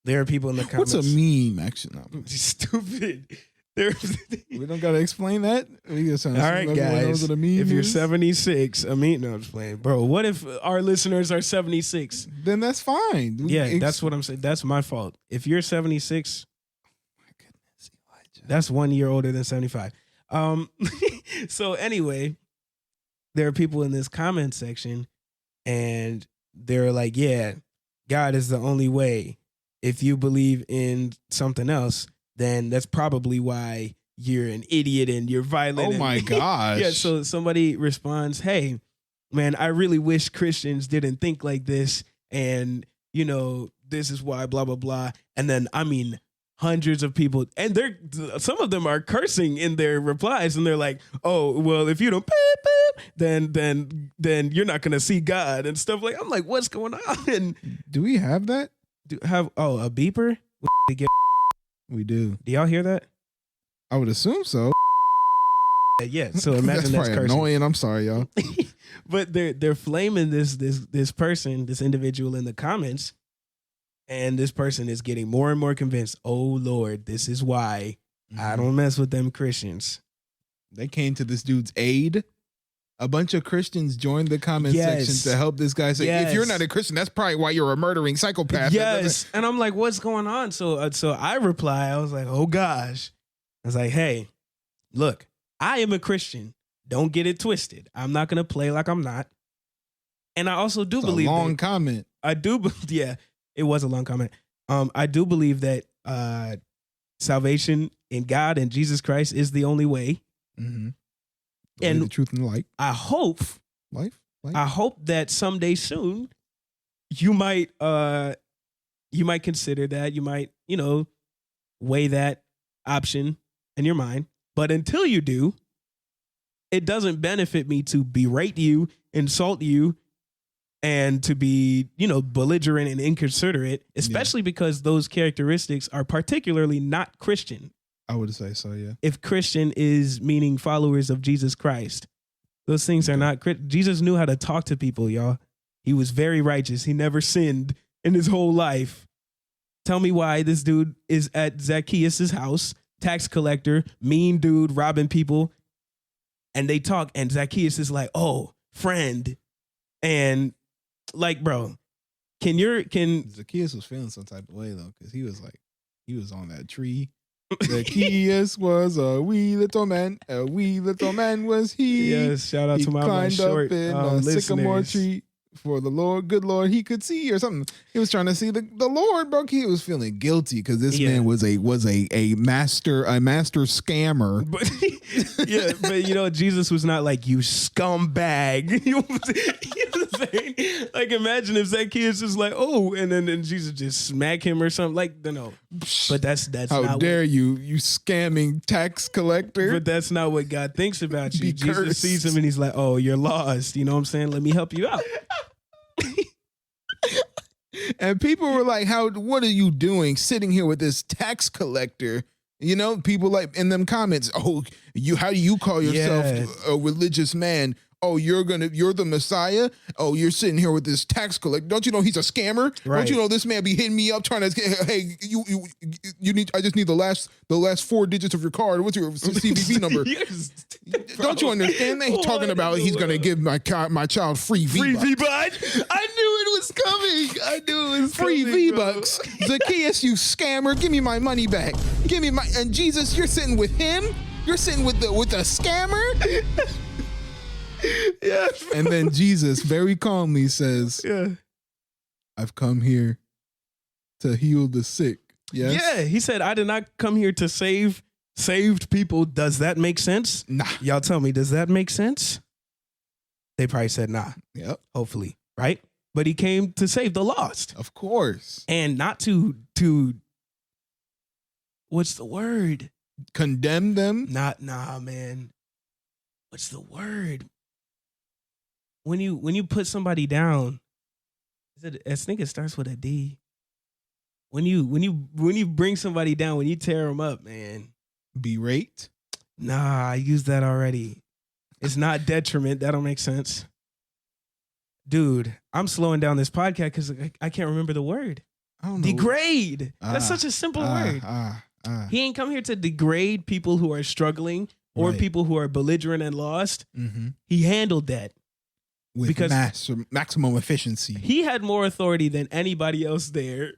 there are people in the comments. What's a meme, actually? No. Stupid. We don't got to explain that. All right, guys. If you're 76, no, I'm just playing. Bro, what if our listeners are 76? Then that's fine. That's what I'm saying. That's my fault. If you're 76, my goodness, Elijah. That's 1 year older than 75. So anyway, there are people in this comment section and they're like, yeah, God is the only way. If you believe in something else, then that's probably why you're an idiot and you're violent. Oh my gosh. Yeah, so somebody responds, hey, man, I really wish Christians didn't think like this. And, this is why, blah, blah, blah. And then, hundreds of people, and some of them are cursing in their replies. And they're like, oh, well, if you don't, then you're not going to see God and stuff like, I'm like, what's going on? And do we have that? A beeper? We do. Do y'all hear that? I would assume so. Yeah. So imagine that's cursing. Annoying. I'm sorry, y'all. But they're flaming this person, this individual in the comments, and this person is getting more and more convinced. Oh Lord, this is why I don't mess with them Christians. They came to this dude's aid. A bunch of Christians joined the comment section to help this guy say, if you're not a Christian, that's probably why you're a murdering psychopath. Yes. And I'm like, what's going on? So I reply, I was like, oh gosh. I was like, hey, look, I am a Christian. Don't get it twisted. I'm not going to play like I'm not. And I also do believe a long comment. I do. Yeah, it was a long comment. I do believe that salvation in God and Jesus Christ is the only way. Mm-hmm. And the truth and the light. I hope life. I hope that someday soon you might consider that. You might, weigh that option in your mind. But until you do, it doesn't benefit me to berate you, insult you, and to be, belligerent and inconsiderate, especially because those characteristics are particularly not Christian. I would say so, yeah. If Christian is meaning followers of Jesus Christ, those things are not. Jesus knew how to talk to people, y'all. He was very righteous. He never sinned in his whole life. Tell me why this dude is at Zacchaeus' house, tax collector, mean dude, robbing people. And they talk, and Zacchaeus is like, oh, friend. And like, bro, Zacchaeus was feeling some type of way though, because he was on that tree. Zacchaeus was a wee little man was he. Yes, shout out he to my climbed short up in a sycamore tree for the Lord, good Lord, he could see or something. He was trying to see the Lord, bro. He was feeling guilty because this man was a master scammer. But but Jesus was not like, you scumbag. You know what I'm saying? Like, imagine if Zacchaeus is like, oh, and then Jesus just smack him or something. Like, no. But that's how not dare you scamming tax collector. But that's not what God thinks about you. Be Jesus cursed. sees him and he's like, oh, you're lost. You know what I'm saying? Let me help you out. And people were like, what are you doing sitting here with this tax collector? People like in them comments, oh, how do you call yourself a religious man? Oh, you're the Messiah. Oh, you're sitting here with this tax collector. Don't you know he's a scammer? Right. Don't you know this man be hitting me up trying to hey, you need, I just need the last 4 digits of your card. What's your CVV number? Yes, don't you understand that? He's talking about he's going to give my child free V-Bucks. Free V-Bucks? I knew it was coming. I knew it was free coming, V-Bucks. Zacchaeus, you scammer, give me my money back. And Jesus, you're sitting with him? You're sitting with the scammer? Yeah. And then Jesus very calmly says, I've come here to heal the sick. Yes? Yeah, he said, I did not come here to save saved people. Does that make sense? Nah. Y'all tell me, does that make sense? They probably said nah. Yep. Hopefully, right? But he came to save the lost. Of course. And not to what's the word? Condemn them? Nah, man. What's the word? When you put somebody down, I think it starts with a D. When you bring somebody down, when you tear them up, man. Berate? Nah, I used that already. It's not detriment. That don't make sense. Dude, I'm slowing down this podcast because I can't remember the word. I don't know. Degrade. That's such a simple word. He ain't come here to degrade people who are struggling or people who are belligerent and lost. Mm-hmm. He handled that. With maximum efficiency. He had more authority than anybody else there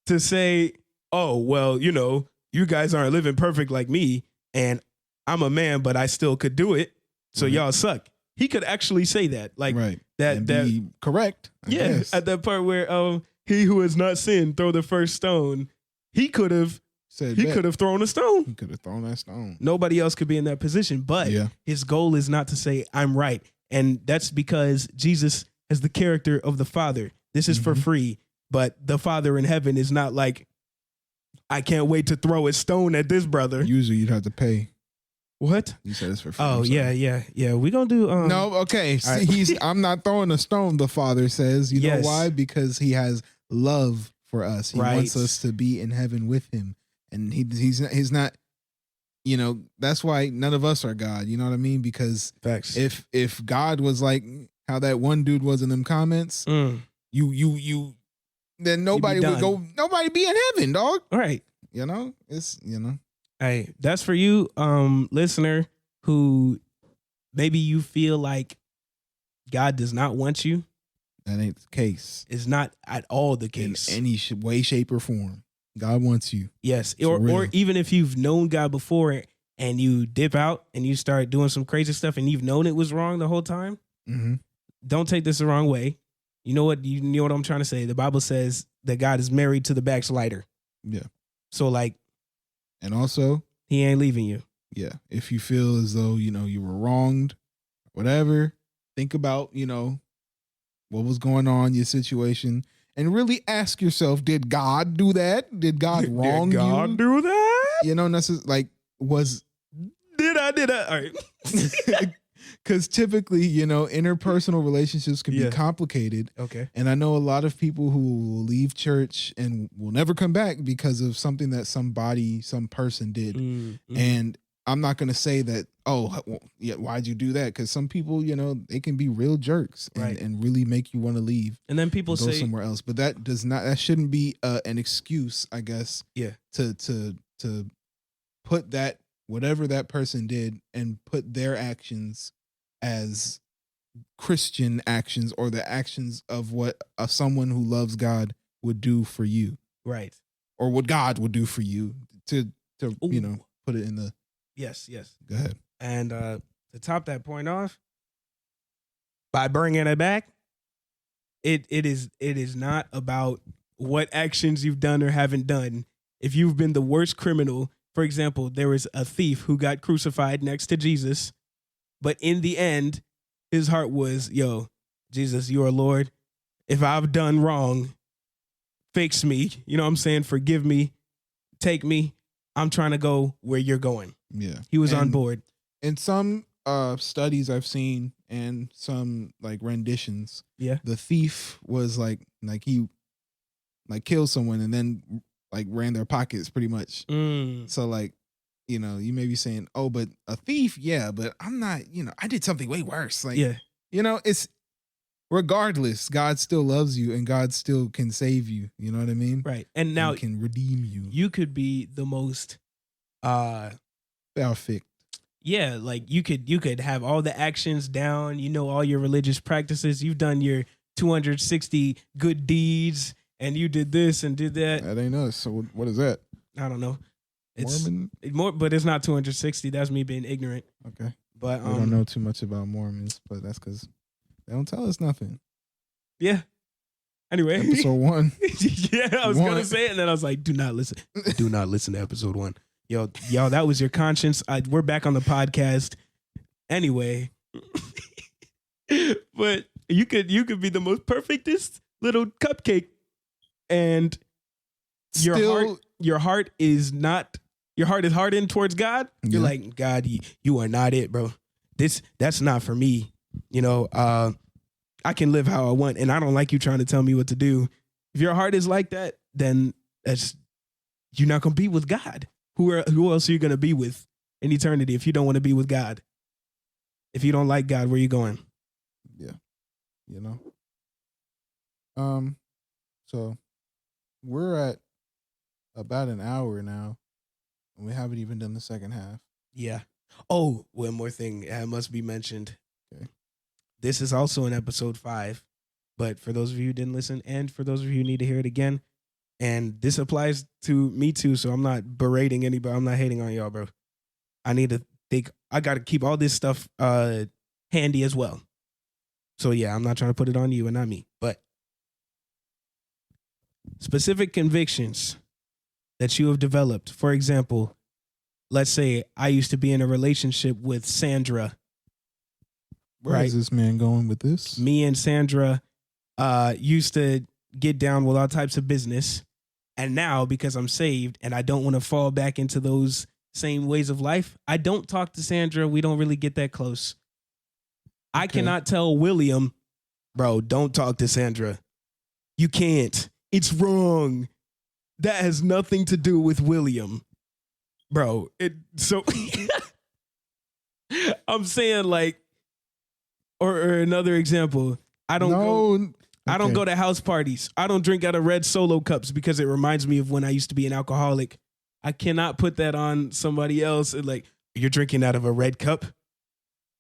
to say, oh, well, you guys aren't living perfect like me, and I'm a man, but I still could do it, so y'all suck. He could actually say that. Like, that be correct. I guess. At that part where he who has not sinned, throw the first stone. He could have thrown a stone. He could have thrown that stone. Nobody else could be in that position, but his goal is not to say, I'm right. And that's because Jesus has the character of the Father. This is for free, but the Father in heaven is not like, I can't wait to throw a stone at this brother. Usually you'd have to pay. What? You said it's for free. Oh, yeah. We're going to do... no, okay. Right. I'm not throwing a stone, the Father says. You know why? Because he has love for us. He wants us to be in heaven with him. And he's not... that's why none of us are God. You know what I mean? Because facts. If God was like how that one dude was in them comments, you then nobody would go. Nobody be in heaven, dog. All right. It's. Hey, that's for you, listener, who maybe you feel like God does not want you. That ain't the case. It's not at all the case. In any way, shape, or form. God wants you. Yes. Or even if you've known God before and you dip out and you start doing some crazy stuff and you've known it was wrong the whole time, don't take this the wrong way. You know what I'm trying to say? The Bible says that God is married to the backslider. Yeah. So and also, he ain't leaving you. Yeah. If you feel as though, you were wronged, whatever, think about, what was going on, your situation. and really ask yourself, did God do that? Did God wrong Did God you? do that? You know, like was Did I? All right. because typically, you know, interpersonal relationships can Yeah. be complicated. Okay. And I know a lot of people who will leave church and will never come back because of something that some person did. And I'm not going to say that, oh, well, yeah, why'd you do that? Because some people, you know, they can be real jerks and really make you want to leave. And then people go say somewhere else. But that shouldn't be an excuse, I guess. Yeah. To put that, whatever that person did, and put their actions as Christian actions or the actions of what someone who loves God would do for you. Right. Or what God would do for you to you know, put it in the. Yes. Go ahead. And to top that point off, by bringing it back, it is not about what actions you've done or haven't done. If you've been the worst criminal, for example, there was a thief who got crucified next to Jesus, but in the end, his heart was, yo, Jesus, you are Lord. If I've done wrong, fix me. You know what I'm saying? Forgive me. Take me. I'm trying to go where you're going. Yeah. He was on board. In some studies I've seen and some like renditions, the thief was like he like killed someone and then like ran their pockets pretty much. So like, you know, you may be saying, oh, but a thief, yeah, but I'm not, you know, I did something way worse. Like, you know, it's regardless, God still loves you and God still can save you. You know what I mean? Right. And now he can redeem you. You could be the most perfect. Yeah, like you could have all the actions down, you know, all your religious practices, you've done your 260 good deeds, and you did this and did that. That ain't us. So what is that? I don't know. It's Mormon? but it's not 260. That's me being ignorant. Okay. But I don't know too much about Mormons, but that's because they don't tell us nothing. Yeah. Anyway. Episode 1. Yeah, I was going to say it, and then I was like, do not listen. Do not listen to episode 1. Yo, that was your conscience. We're back on the podcast. Anyway. But you could be the most perfectest little cupcake, and your heart is hardened towards God. You're like, God, you are not it, bro. That's not for me. You know, I can live how I want, and I don't like you trying to tell me what to do. If your heart is like that, then you're not gonna be with God. Who else are you gonna be with in eternity if you don't want to be with God? If you don't like God, where are you going? Yeah, you know. So we're at about an hour now, and we haven't even done the second half. Yeah. Oh, one more thing must be mentioned. Okay. This is also in episode 5, but for those of you who didn't listen, and for those of you who need to hear it again, and this applies to me too, so I'm not berating anybody. I'm not hating on y'all, bro. I need to think. I got to keep all this stuff handy as well. So yeah, I'm not trying to put it on you and not me, but specific convictions that you have developed. For example, let's say I used to be in a relationship with Sandra. Where is this man going with this? Me and Sandra used to get down with all types of business. And now, because I'm saved and I don't want to fall back into those same ways of life, I don't talk to Sandra. We don't really get that close. Okay. I cannot tell William, bro, don't talk to Sandra. You can't. It's wrong. That has nothing to do with William. Bro, I'm saying like, or another example, I don't go to house parties. I don't drink out of red Solo cups because it reminds me of when I used to be an alcoholic. I cannot put that on somebody else. And like, you're drinking out of a red cup?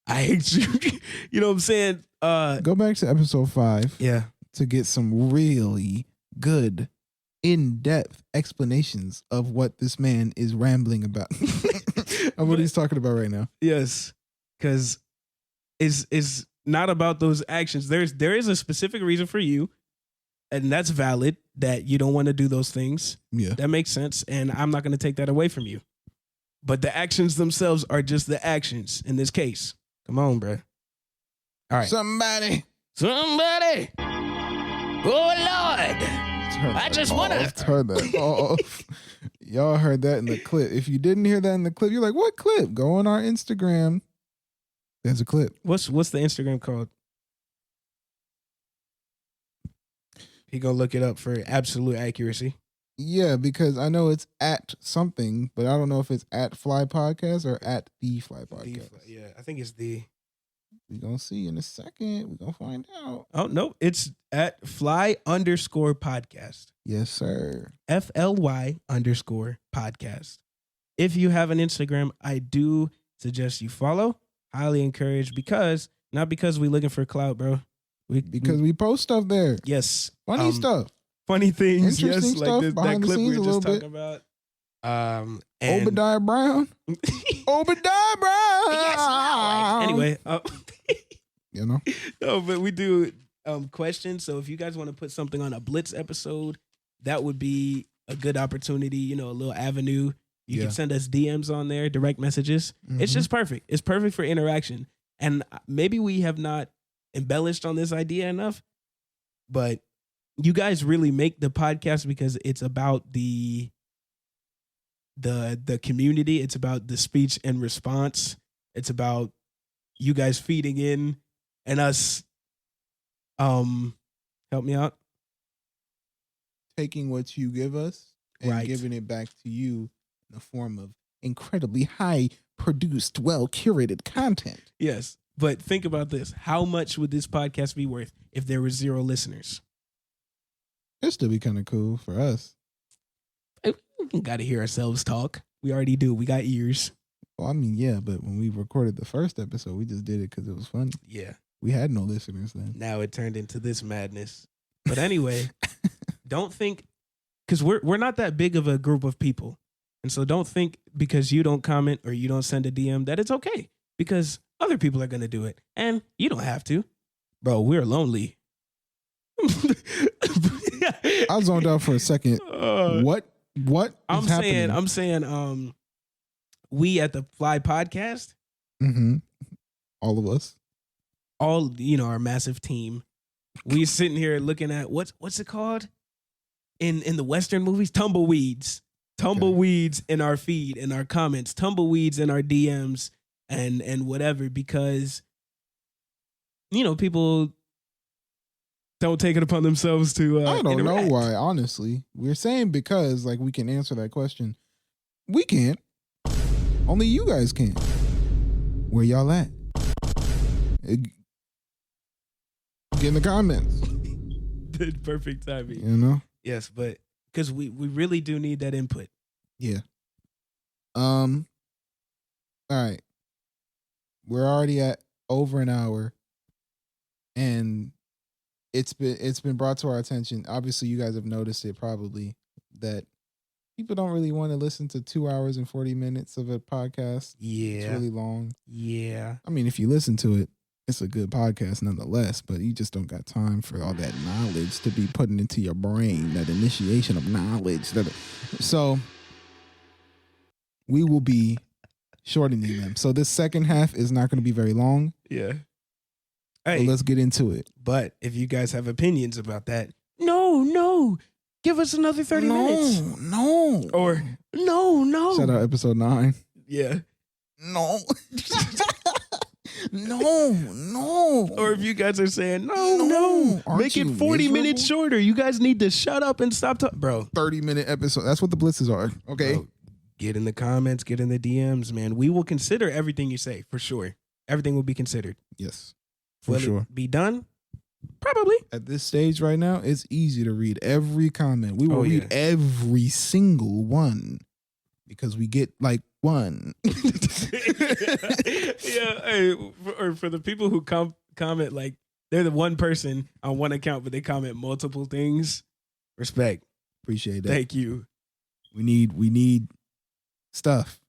I hate you. You know what I'm saying? Go back to episode 5. Yeah. To get some really good, in-depth explanations of what this man is rambling about. Of what he's talking about right now. Yes. Because it's not about those actions. There is a specific reason for you, and that's valid, that you don't want to do those things. Yeah. That makes sense, and I'm not going to take that away from you. But the actions themselves are just the actions in this case. Come on, bro. All right. Somebody. Oh Lord. I just want to turn that off. Y'all heard that in the clip. If you didn't hear that in the clip, you're like, what clip? Go on our Instagram. There's a clip. What's the Instagram called? He gonna look it up for absolute accuracy. Yeah, because I know it's at something, but I don't know if it's at Fly Podcast or at the Fly Podcast. Yeah, I think it's the. We're gonna see in a second. We're gonna find out. Oh no, it's at fly_podcast. Yes, sir. FLY_podcast. If you have an Instagram, I do suggest you follow. Highly encouraged not because we looking for clout, bro. Because we post stuff there. Yes. Funny stuff. Funny things. Interesting Yes, stuff like behind that the clip we scenes were a just little talking bit. about. Obadiah Brown. Obadiah Brown. Yes, anyway. You know? No, but we do questions. So if you guys want to put something on a Blitz episode, that would be a good opportunity, a little avenue. You can send us DMs on there, direct messages. Mm-hmm. It's just perfect. It's perfect for interaction. And maybe we have not embellished on this idea enough, but you guys really make the podcast because it's about the community. It's about the speech and response. It's about you guys feeding in and us help me out, taking what you give us and giving it back to you in the form of incredibly high produced, well curated content. Yes, but think about this: how much would this podcast be worth if there were 0 listeners? It'd still be kind of cool for us. We got to hear ourselves talk. We already do. We got ears. Well, I mean, yeah, but when we recorded the first episode, we just did it because it was fun. Yeah. We had no listeners then. Now it turned into this madness. But anyway, don't think, because we're not that big of a group of people. And so don't think because you don't comment or you don't send a DM that it's okay. Because other people are going to do it. And you don't have to. Bro, we're lonely. I zoned out for a second. What I'm is happening? I'm saying we at the Fly Podcast. Mm-hmm. All of us. All, our massive team. We sitting here looking at what's it called? In the Western movies? Tumbleweeds. Tumbleweeds in our feed, in our comments, tumbleweeds in our DMs and whatever, because people don't take it upon themselves to I don't interact. know why, honestly. We're saying because we can answer that question. We can't. Only you guys can. Where y'all at? Get in the comments. The perfect timing. Yes, but because we really do need that input. Yeah. All right. We're already at over an hour, and it's been brought to our attention. Obviously, you guys have noticed it probably that people don't really want to listen to 2 hours and 40 minutes of a podcast. Yeah, it's really long. Yeah. I mean, if you listen to it, it's a good podcast nonetheless, but you just don't got time for all that knowledge to be putting into your brain, that initiation of knowledge. So we will be shortening them. So this second half is not going to be very long. Yeah. Hey, so let's get into it. But if you guys have opinions about that, no, give us another 30 minutes. No. Or no. Shout out episode 9. Yeah. No. No. Or if you guys are saying, no. Make it 40 minutes shorter. You guys need to shut up and stop talking. Bro. 30-minute episode. That's what the blitzes are. Okay. Bro, get in the comments, get in the DMs, man. We will consider everything you say, for sure. Everything will be considered. Yes. Will sure. It be done? Probably. At this stage right now, it's easy to read every comment. We will read every single one because we get like one. Yeah. Hey, for the people who comment, like they're the one person on one account, but they comment multiple things. Respect. Appreciate that. Thank you. We need stuff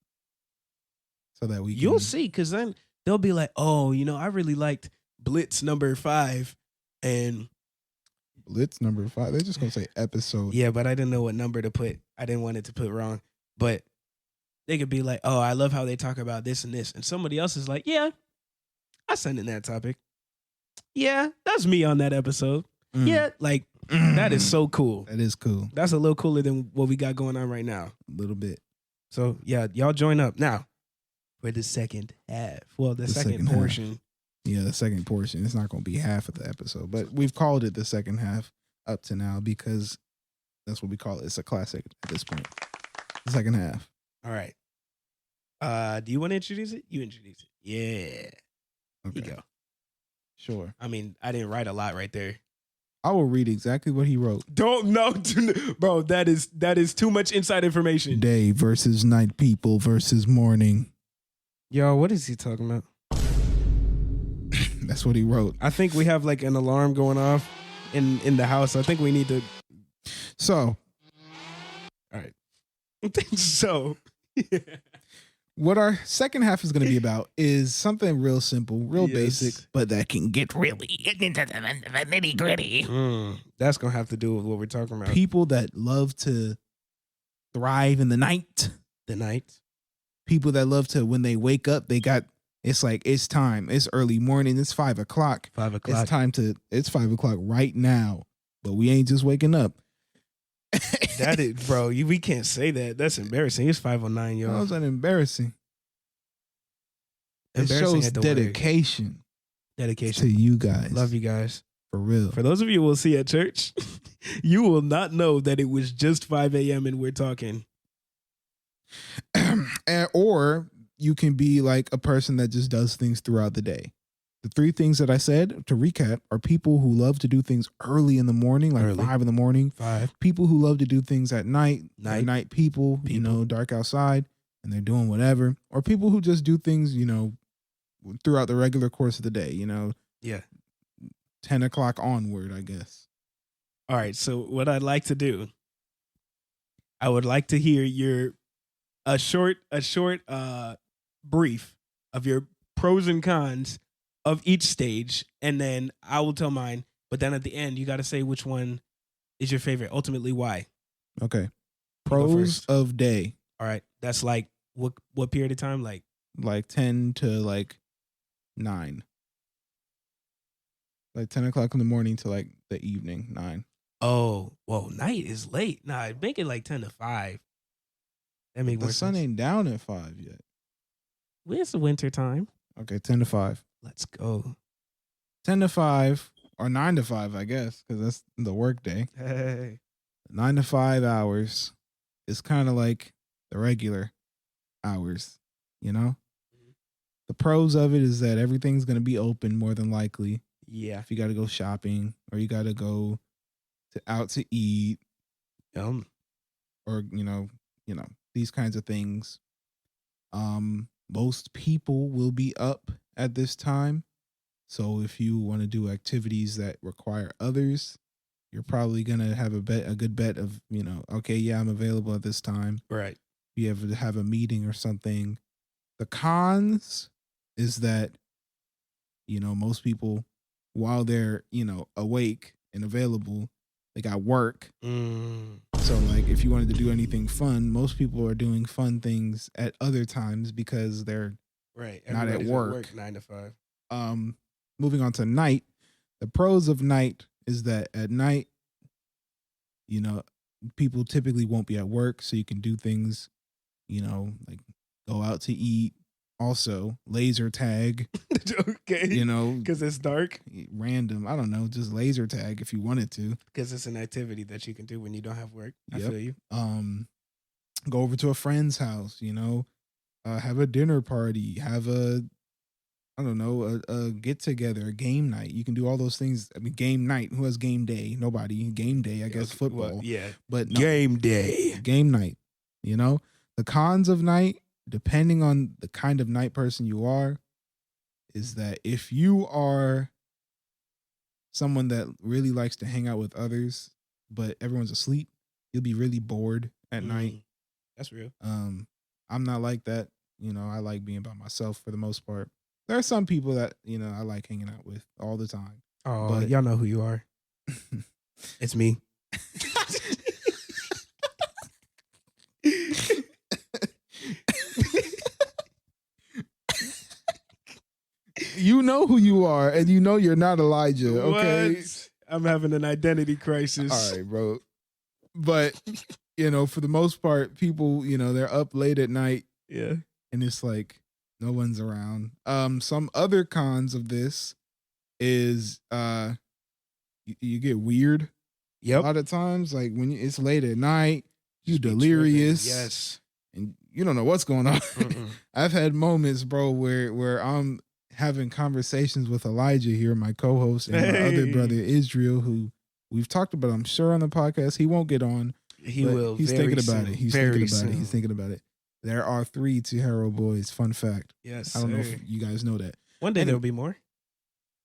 so that we can... You'll see, because then they'll be like, oh, I really liked Blitz number 5. And Blitz number 5. They're just gonna say episode. Yeah, but I didn't know what number to put. I didn't want it to put wrong. But they could be like, oh, I love how they talk about this and this. And somebody else is like, yeah, I sent in that topic. Yeah, that's me on that episode. Yeah, like That is so cool. That is cool. That's a little cooler than what we got going on right now. A little bit. So yeah, y'all join up now for the second half. Well, the second portion. Half. Yeah, the second portion. It's not going to be half of the episode, but we've called it the second half up to now because that's what we call it. It's a classic at this point. The second half. All right. Do you want to introduce it? You introduce it. Yeah. Okay. Here you go. Sure. I mean, I didn't write a lot right there. I will read exactly what he wrote. Don't know, bro. That is too much inside information. Day versus night, people versus morning. Yo, what is he talking about? That's what he wrote. I think we have like an alarm going off in the house. I think we need to. So, all right. So, what our second half is going to be about is something real simple, real basic, but that can get really into the nitty gritty. That's going to have to do with what we're talking about. People that love to thrive in the night. The night. People that love to, when they wake up, it's like, it's time. It's early morning. It's 5 o'clock. 5 o'clock. It's 5 o'clock right now, but we ain't just waking up. That is, bro. We can't say that. That's embarrassing. It's 5:09, yo. How's that embarrassing? It Embarrassing shows dedication to you guys. Love you guys. For real. For those of you who will see at church, you will not know that it was just 5 a.m. and we're talking. Or you can be like a person that just does things throughout the day. The three things that I said, to recap, are people who love to do things early in the morning, like 5 in the morning. 5. People who love to do things at night. Night people, you know, dark outside, and they're doing whatever. Or people who just do things, you know, throughout the regular course of the day, you know. Yeah. 10 o'clock onward, I guess. All right. So what I'd like to do, I would like to hear a short brief of your pros and cons of each stage, and then I will tell mine. But then at the end, you got to say which one is your favorite. Ultimately, why? Okay. Pros of day. All right. That's like what period of time? Like 10 to 9. Like 10 o'clock in the morning to the evening, 9. Oh, whoa, night is late. Nah, make it 10 to 5. That make more sense. The sun ain't down at 5 yet. It's the winter time. Okay, 10 to 5. Let's go. 10 to 5 or 9 to 5, I guess, because that's the work day. Hey. 9 to 5 hours is kind of like the regular hours, you know? The pros of it is that everything's going to be open more than likely. Yeah. If you got to go shopping or you got to go out to eat, or you know, these kinds of things. Most people will be up at this time. So if you want to do activities that require others, you're probably going to have a good bet of, you know, okay, yeah, I'm available at this time. Right. If you ever have a meeting or something. The cons is that, you know, most people, while they're, you know, awake and available, they got work. So if you wanted to do anything fun, most people are doing fun things at other times because they're not at work. 9 to 5. Moving on to night. The pros of night is that at night, you know, people typically won't be at work, so you can do things, you know, like go out to eat. Also, laser tag. Okay. You know, because it's dark. Random. I don't know. Just laser tag if you wanted to. Because it's an activity that you can do when you don't have work. Yep. I feel you. Go over to a friend's house. You know, have a dinner party. Have a get together, a game night. You can do all those things. I mean, game night. Who has game day? Nobody. Game day. I guess football. Well, yeah. But game day. Game night. You know, the cons of night, depending on the kind of night person you are, is that if you are someone that really likes to hang out with others, but everyone's asleep, you'll be really bored at night. That's real. I'm not like that. You know, I like being by myself for the most part. There are some people that, you know, I like hanging out with all the time. Oh, but y'all know who you are. It's me. You know who you are, and you know you're not Elijah, okay? What? I'm having an identity crisis. All right, bro. But, for the most part, people, they're up late at night. Yeah. And it's like no one's around. Some other cons of this is you get weird. Yep. A lot of times, like when it's late at night, you Just be delirious. tripping. Yes. And you don't know what's going on. I've had moments, bro, where I'm having conversations with Elijah here, my co-host, and my other brother Israel, who we've talked about, I'm sure, on the podcast. He won't get on. He will. He's very thinking soon. about it. He's very thinking about soon. it. He's thinking about it. There are 3 Tijero boys. Fun fact. Yes. I don't know if you guys know that. One day there'll be more.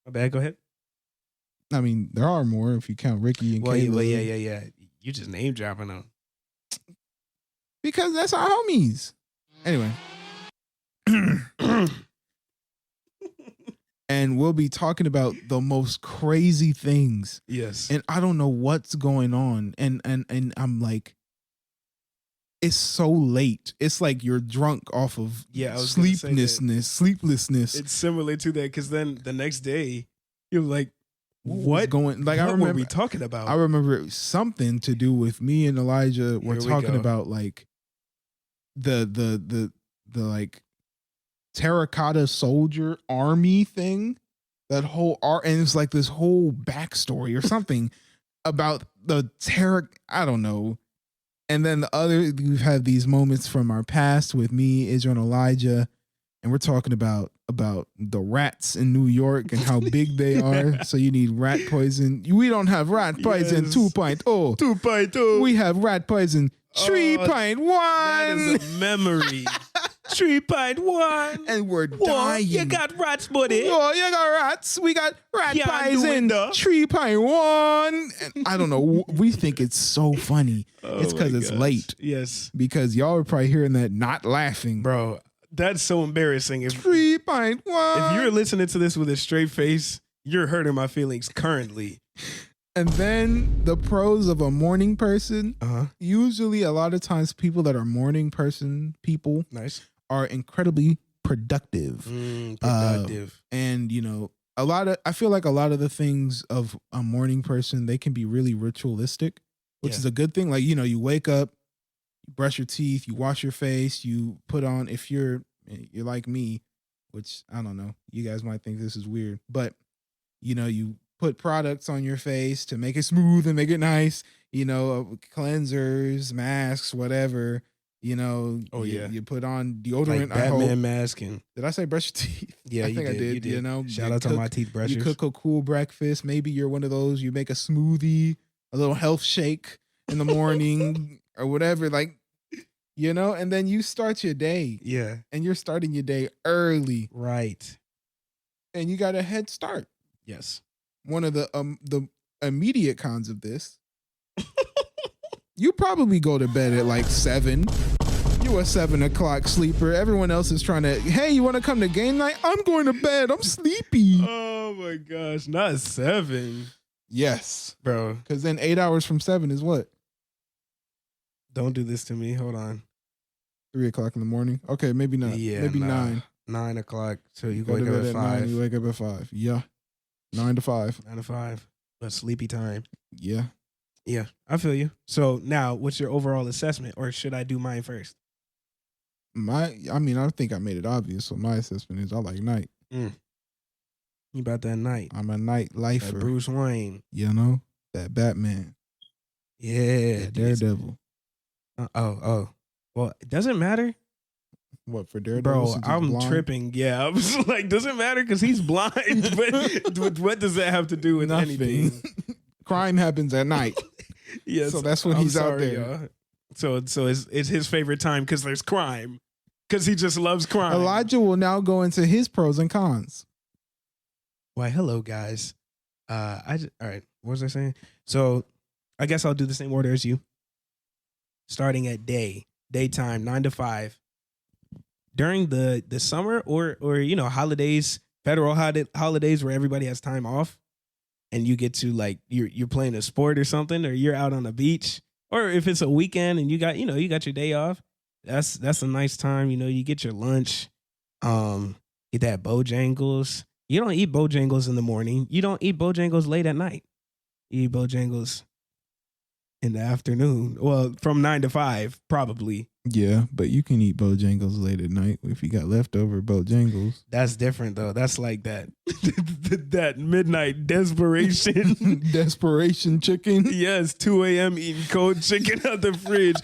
My bad. Go ahead. I mean, there are more if you count Ricky and Caleb. Well, yeah. You just name dropping them. Because that's our homies. Anyway. And we'll be talking about the most crazy things. Yes. And I don't know what's going on. And I'm like, it's so late. It's like you're drunk off of sleeplessness. It's similar to that because then the next day you're like, what going? Like, what I remember were we talking about? I remember it was something to do with me and Elijah. We're talking about like the like terracotta soldier army thing. That whole art, and it's like this whole backstory or something about the I don't know. And then we've had these moments from our past with me, Israel, and Elijah, and we're talking about the rats in New York and how big they are. So you need rat poison. We don't have rat poison 2.0. 2.0. We have rat poison 3.1. That is a memory. 3.1. And we're dying. You got rats, buddy. Oh, you got rats. We got rat poison 3.1. And I don't know. We think it's so funny. It's because it's late. Yes. Because y'all are probably hearing that not laughing. Bro, that's so embarrassing. 3.1. If you're listening to this with a straight face, you're hurting my feelings currently. And then the pros of a morning person. Usually, a lot of times, people that are morning person people are incredibly productive. And I feel like a lot of the things of a morning person, they can be really ritualistic, which is a good thing. Like, you wake up, you brush your teeth, you wash your face, you put on, if you're like me, which I don't know, you guys might think this is weird, but you put products on your face to make it smooth and make it nice, cleansers, masks, whatever, you put on deodorant. Like Batman mask. And did I say brush your teeth? Yeah, I think I did. You did. Shout out to my teeth brushers. You cook a cool breakfast. Maybe you're one of those, you make a smoothie, a little health shake in the morning or whatever, and then you start your day. Yeah. And you're starting your day early. Right. And you got a head start. Yes. One of the immediate cons of this, you probably go to bed at like 7. You a 7 o'clock sleeper. Everyone else is trying to, hey, you want to come to game night? I'm going to bed. I'm sleepy. Oh my gosh. Not 7. Yes. Bro. Because then 8 hours from 7 is what? Don't do this to me. Hold on. 3 o'clock in the morning. Okay, maybe not. Yeah, maybe 9. 9 o'clock. So you go wake up at 5. 9, you wake up at 5. Yeah. 9 to 5. 9 to 5. But sleepy time. Yeah. Yeah, I feel you. So now, what's your overall assessment, or should I do mine first? I think I made it obvious. So my assessment is I like night. You about that night? I'm a night lifer. That Bruce Wayne. That Batman. Yeah. That Daredevil. Well, it doesn't matter. What, for Daredevil? Bro, I'm tripping. Yeah, I was like, doesn't matter because he's blind. But what does that have to do with anything? Crime happens at night. Yes, so that's when he's out there. Y'all. So it's his favorite time because there's crime. Because he just loves crime. Elijah will now go into his pros and cons. Why, hello guys. All right. What was I saying? So I guess I'll do the same order as you. Starting at daytime, 9 to 5. During the summer or holidays, federal holidays where everybody has time off, and you get to like you're playing a sport or something, or you're out on the beach, or if it's a weekend and you got your day off, that's a nice time. You get your lunch, get that Bojangles. You don't eat Bojangles in the morning. You don't eat Bojangles late at night. eat Bojangles in the afternoon. Well, from 9 to 5, probably. Yeah, but you can eat Bojangles late at night if you got leftover Bojangles. That's different though. That's like that that midnight desperation. Desperation chicken. Yes, 2 a.m. eating cold chicken out the fridge.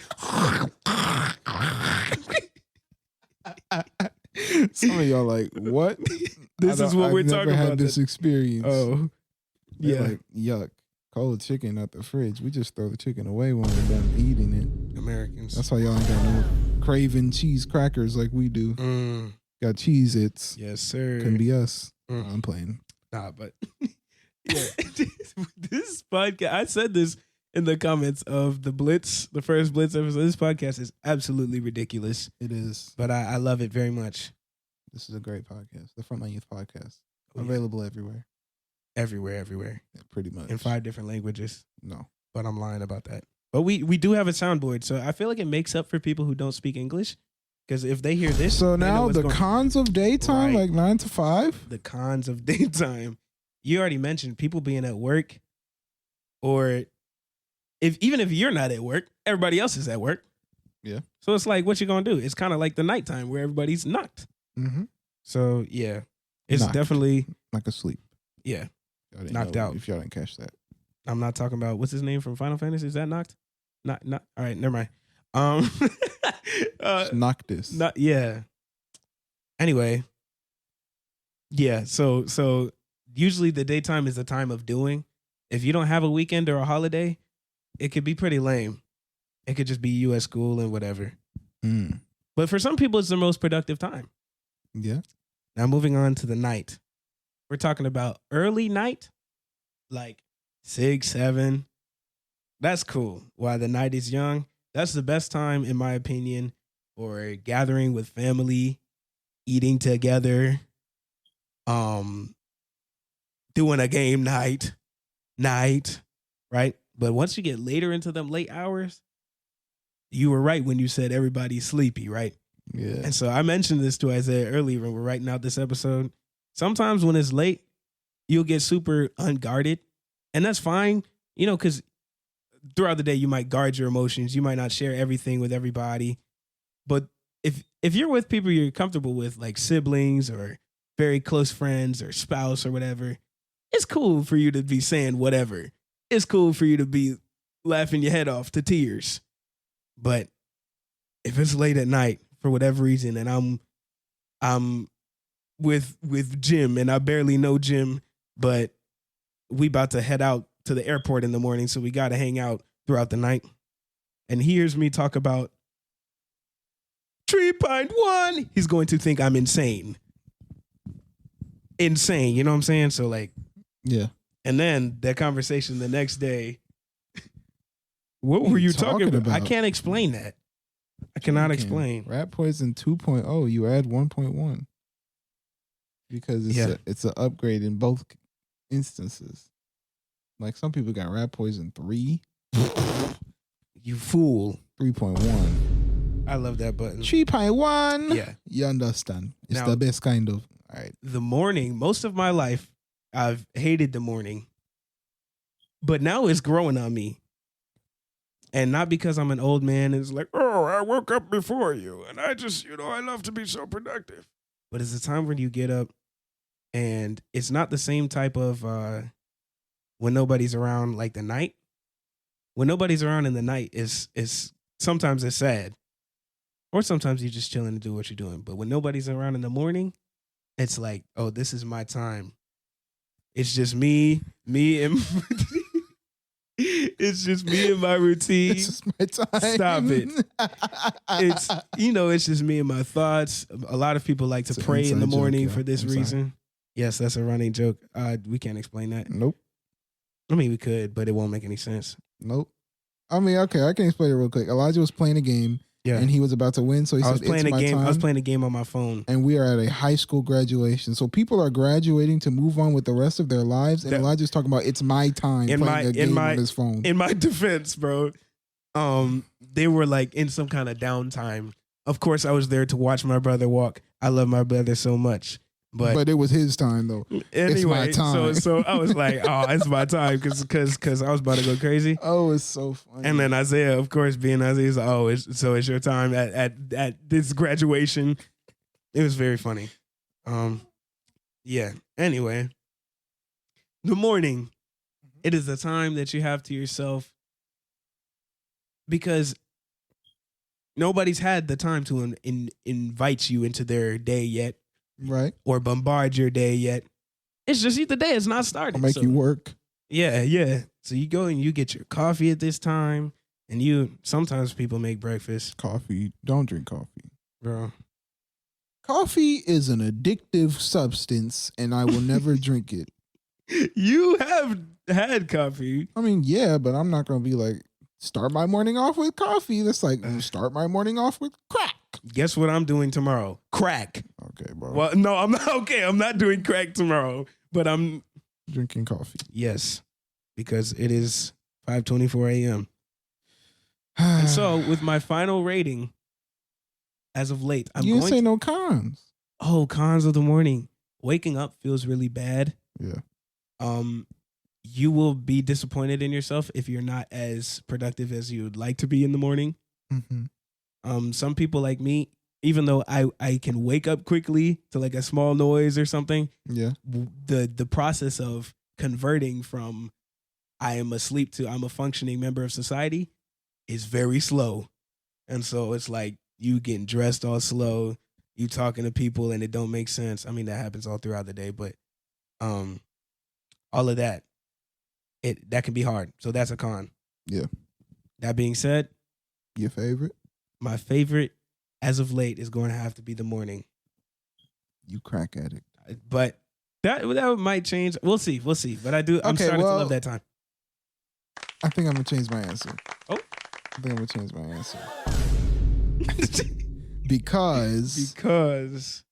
Some of y'all like, what? This is what we're talking I've never about. had this experience. Oh, They're yeah. like, yuck. Cold chicken out the fridge. We just throw the chicken away when we're done eating it. Americans. That's why y'all ain't got no craving cheese crackers like we do. Got Cheez-Its. Yes, sir. Couldn't be us. Mm. I'm playing. Nah, but yeah, this podcast. I said this in the comments of the Blitz, the first Blitz episode. This podcast is absolutely ridiculous. It is. But I love it very much. This is a great podcast. The Frontline Youth Podcast. Oh, yeah. Available everywhere. Everywhere. Yeah, pretty much. In 5 different languages. No. But I'm lying about that. But we do have a soundboard, so I feel like it makes up for people who don't speak English. Because if they hear this, So they know now what's the going- cons of daytime, Right. like 9 to 5? the cons of daytime. You already mentioned people being at work, or even if you're not at work, everybody else is at work. Yeah. So it's like, what you gonna do? It's kind of like the nighttime where everybody's knocked. Mm-hmm. So yeah, it's Knocked. definitely Like asleep. yeah. Y'all didn't Knocked know out. If y'all didn't catch that. I'm not talking about what's his name from Final Fantasy. Is that knocked? Not. All right, never mind. Just knock this. Not yeah. Anyway, yeah. So usually the daytime is the time of doing. If you don't have a weekend or a holiday, it could be pretty lame. It could just be you at school and whatever. Mm. But for some people, it's the most productive time. Yeah. Now moving on to the night, we're talking about early night, like 6, 7. That's cool. While the night is young, that's the best time, in my opinion, for gathering with family, eating together, doing a game night, right? But once you get later into them late hours, you were right when you said everybody's sleepy, right? Yeah. And so I mentioned this to Isaiah earlier when we're writing out this episode. Sometimes when it's late, you'll get super unguarded, and that's fine, because throughout the day you might guard your emotions. You might not share everything with everybody, but if you're with people you're comfortable with, like siblings or very close friends or spouse or whatever, it's cool for you to be saying whatever. It's cool for you to be laughing your head off to tears. But if it's late at night for whatever reason, and I'm with Jim, and I barely know Jim, but we about to head out to the airport in the morning, so we got to hang out throughout the night. And he hears me talk about 3.1, he's going to think I'm insane. Insane, you know what I'm saying? So like, Yeah. and then that conversation the next day, what were you talking about? I can't explain that. I cannot explain. Rat Poison 2.0, you add 1.1. Because it's an upgrade in both instances. Like some people got Rat Poison 3. You fool. 3.1. I love that button. 3.1. Yeah. You understand. It's Now- the best kind of. All right. The morning, most of my life, I've hated the morning. But now it's growing on me. And not because I'm an old man and it's like, oh, I woke up before you. And I just, I love to be so productive. But it's a time when you get up and it's not the same type of when nobody's around like the night. When nobody's around in the night, it's sometimes it's sad. Or sometimes you're just chilling to do what you're doing. But when nobody's around in the morning, it's like, oh, this is my time. It's just me and it's just me and my routine. This is my time. Stop it. It's it's just me and my thoughts. A lot of people like to It's an pray in the inside joke, morning yeah. for this Inside. reason. Yes, that's a running joke. We can't explain that. Nope. I mean, we could, but it won't make any sense. Nope. I mean, okay, I can explain it real quick. Elijah was playing a game, Yeah, and he was about to win, so he I was said, playing "It's a my game. time." I was playing a game on my phone. And we are at a high school graduation, so people are graduating to move on with the rest of their lives. And That- Elijah's talking about it's my time In playing my- a in game my- on his phone. In my defense, bro, they were like in some kind of downtime. Of course, I was there to watch my brother walk. I love my brother so much, But it was his time though. anyway, it's my time. so I was like, oh, it's my time because I was about to go crazy. Oh, it's so funny. And then Isaiah, of course, being Isaiah, he's like, oh, it's your time at this graduation. It was very funny. Yeah. Anyway, the morning, it is the time that you have to yourself because nobody's had the time to invite you into their day yet, right? Or bombard your day yet. It's just the day is not started. I'll make you work. Yeah. So you go and you get your coffee at this time, and sometimes people make breakfast. Coffee. Don't drink coffee, bro. Coffee is an addictive substance, and I will never drink it. You have had coffee. I mean, yeah, but I'm not going to be like, start my morning off with coffee. That's like, start my morning off with crack. Guess what I'm doing tomorrow? Crack. Okay, bro. Well, no, I'm not. Okay, I'm not doing crack tomorrow, but I'm drinking coffee. Yes, because it is 5:24 a.m. And so, with my final rating, as of late, you didn't say no cons. Oh, cons of the morning. Waking up feels really bad. Yeah. You will be disappointed in yourself if you're not as productive as you would like to be in the morning. Mm-hmm. Some people like me, even though I can wake up quickly to like a small noise or something. Yeah. The process of converting from I am asleep to I'm a functioning member of society is very slow. And so it's like you getting dressed all slow, you talking to people and it don't make sense. I mean, that happens all throughout the day, but all of that, that can be hard. So that's a con. Yeah. That being said, your favorite? My favorite as of late is going to have to be the morning. You crack addict. But that might change. We'll see. But I'm starting to love that time. I think I'm going to change my answer. Oh. I think I'm going to change my answer. Because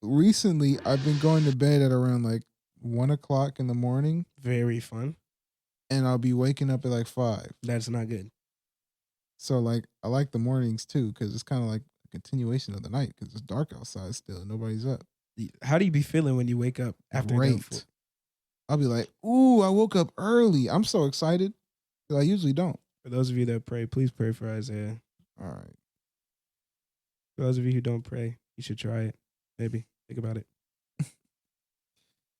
recently I've been going to bed at around like 1 o'clock in the morning. Very fun. And I'll be waking up at like 5. That's not good. So like I like the mornings too because it's kind of like a continuation of the night because it's dark outside still. Nobody's up. How do you be feeling when you wake up after? Great. I'll be like, ooh, I woke up early. I'm so excited because I usually don't. For those of you that pray, please pray for Isaiah. All right. For those of you who don't pray, you should try it. Maybe. Think about it.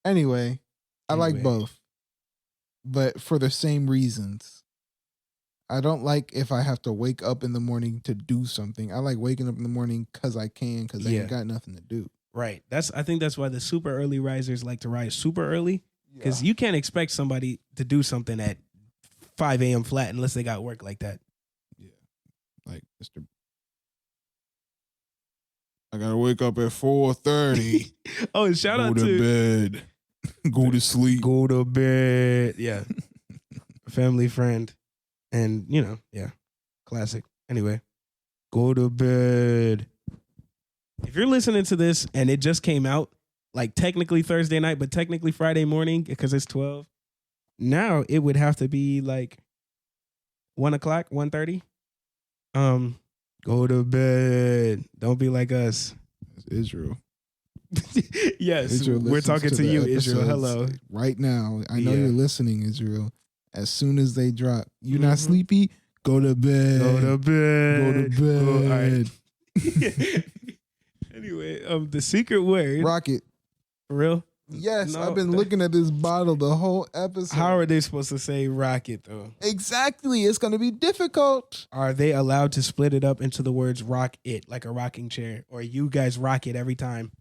Anyway, I like both. But for the same reasons. I don't like if I have to wake up in the morning to do something. I like waking up in the morning because I can, because I ain't got nothing to do. Right. I think that's why the super early risers like to rise super early. Because you can't expect somebody to do something at 5 a.m. flat unless they got work like that. Yeah. Like, I gotta wake up at 4:30. Oh, shout out to bed. Go to sleep. Go to bed. Yeah. Family friend. And, classic. Anyway, go to bed. If you're listening to this and it just came out, like technically Thursday night, but technically Friday morning because it's 12, now it would have to be like 1 o'clock, 1:30. Go to bed. Don't be like us. It's Israel. Yes, Israel we're talking to you, Israel. Hello. Right now. I know you're listening, Israel. As soon as they drop, you not sleepy? Go to bed. Go to bed. Go to bed. All right. Anyway, the secret word. Rocket. For real? Yes, no, I've been looking at this bottle the whole episode. How are they supposed to say rocket, though? Exactly. It's going to be difficult. Are they allowed to split it up into the words rock it, like a rocking chair? Or you guys rock it every time?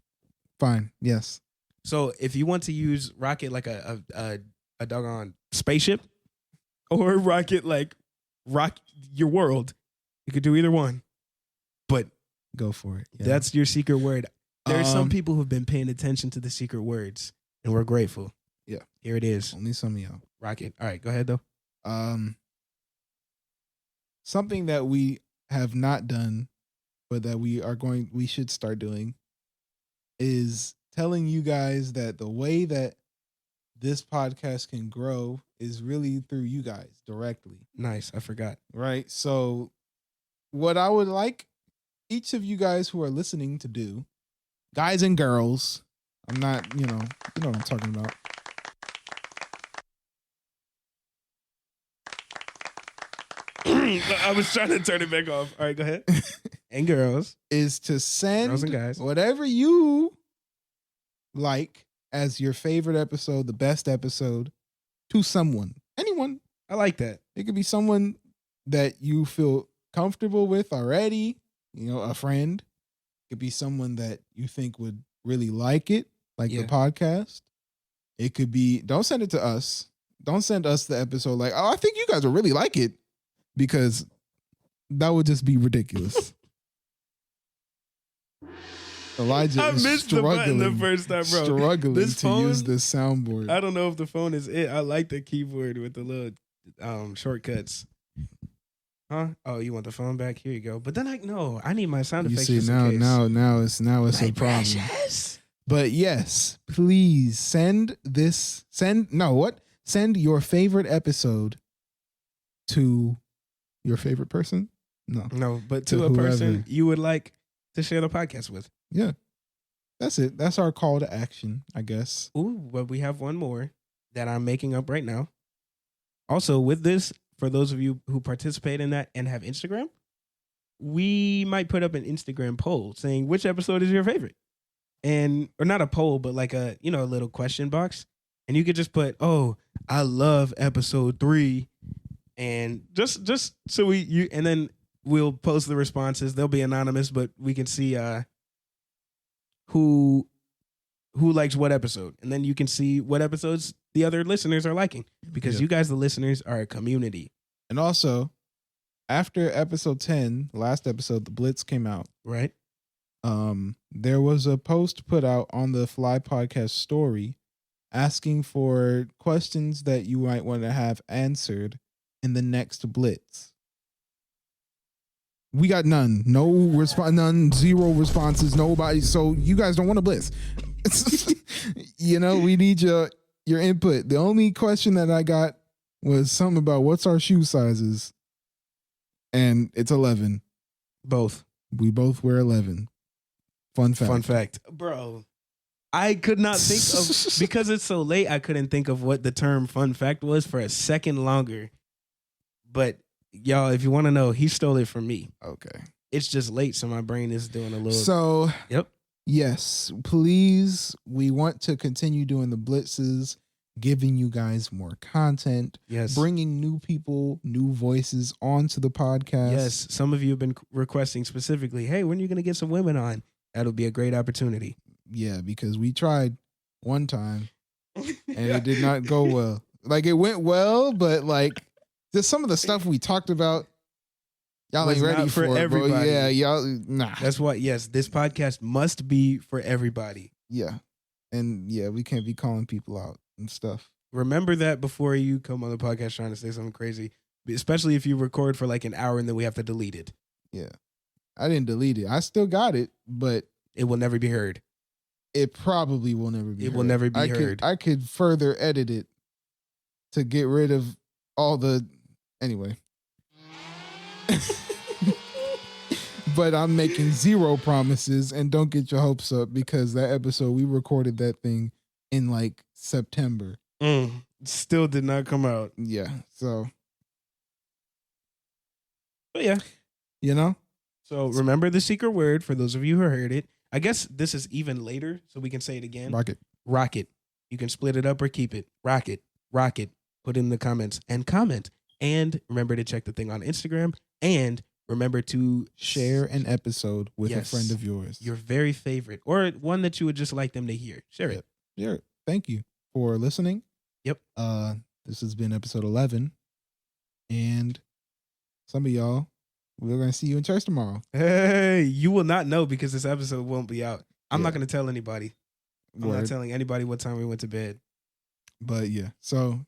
Fine. Yes. So if you want to use rocket like a doggone spaceship, or rocket like rock your world, you could do either one. But go for it. Yeah. That's your secret word. There are some people who've been paying attention to the secret words, and we're grateful. Yeah. Here it is. Only some of y'all. Rocket. All right, go ahead, though. Something that we have not done, but that we should start doing is telling you guys that the way that this podcast can grow is really through you guys directly. Nice. I forgot. Right. So what I would like each of you guys who are listening to do, guys and girls, I'm not, you know what I'm talking about. I was trying to turn it back off. All right, go ahead. And girls. Is to send Girls and guys. whatever you like as your favorite episode, the best episode, to someone. Anyone. I like that. It could be someone that you feel comfortable with already, a friend. It could be someone that you think would really like it, like the podcast. It could be, don't send it to us. Don't send us the episode like, oh, I think you guys will really like it, because that would just be ridiculous. Elijah I missed the button the first time, bro. Struggling This to phone, use this soundboard. I don't know if the phone is it. I like the keyboard with the little shortcuts. Huh? Oh, you want the phone back? Here you go. But then I need my sound effects. You see, now it's a problem. Precious. But yes, please send your favorite episode to your favorite person. No, but to a whoever. person you would like to share the podcast with. Yeah. That's it. That's our call to action, I guess. Ooh, but we have one more that I'm making up right now. Also, with this, for those of you who participate in that and have Instagram, we might put up an Instagram poll saying which episode is your favorite. Or not a poll, but like a little question box. And you could just put, oh, I love episode 3. And just so and then we'll post the responses. They'll be anonymous, but we can see who likes what episode. And then you can see what episodes the other listeners are liking, because you guys, the listeners, are a community. And also, after episode 10, last episode, the Blitz came out. Right. There was a post put out on the Fly Podcast story asking for questions that you might want to have answered in the next Blitz. We got none. No response. None. 0 responses. Nobody. So you guys don't want to Blitz. We need your input. The only question that I got was something about what's our shoe sizes, and it's 11. Both. We both wear 11. Fun fact. Bro, I could not think of, because it's so late, I couldn't think of what the term fun fact was for a second longer. But y'all, if you want to know, he stole it from me. Okay. It's just late, so my brain is doing a little. So, yep. Yes, please. We want to continue doing the blitzes, giving you guys more content. Yes. Bringing new people, new voices onto the podcast. Yes. Some of you have been requesting specifically, hey, when are you going to get some women on? That'll be a great opportunity. Yeah, because we tried one time and it did not go well. Like, it went well, but like just some of the stuff we talked about, y'all ain't ready for it, everybody. Bro. Yeah, y'all, nah. That's why, yes, this podcast must be for everybody. Yeah. And yeah, we can't be calling people out and stuff. Remember that before you come on the podcast trying to say something crazy, especially if you record for like an hour and then we have to delete it. Yeah. I didn't delete it. I still got it, but it will never be heard. It probably will never be heard. It will never be heard. I could further edit it to get rid of all the... Anyway. But I'm making 0 promises, and don't get your hopes up, because that episode, we recorded that thing in like September. Still did not come out. Yeah. So. But yeah. So remember the secret word for those of you who heard it. I guess this is even later, so we can say it again. Rocket. You can split it up or keep it. Rocket. Put in the comments and comment. And remember to check the thing on Instagram. And remember to share an episode with a friend of yours. Your very favorite, or one that you would just like them to hear. Share it. Share it. Thank you for listening. Yep. This has been episode 11. And some of y'all, we're going to see you in church tomorrow. Hey, you will not know because this episode won't be out. I'm not going to tell anybody. I'm not telling anybody what time we went to bed. But yeah, so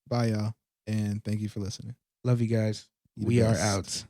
bye, y'all. And thank you for listening. Love you guys. We are out.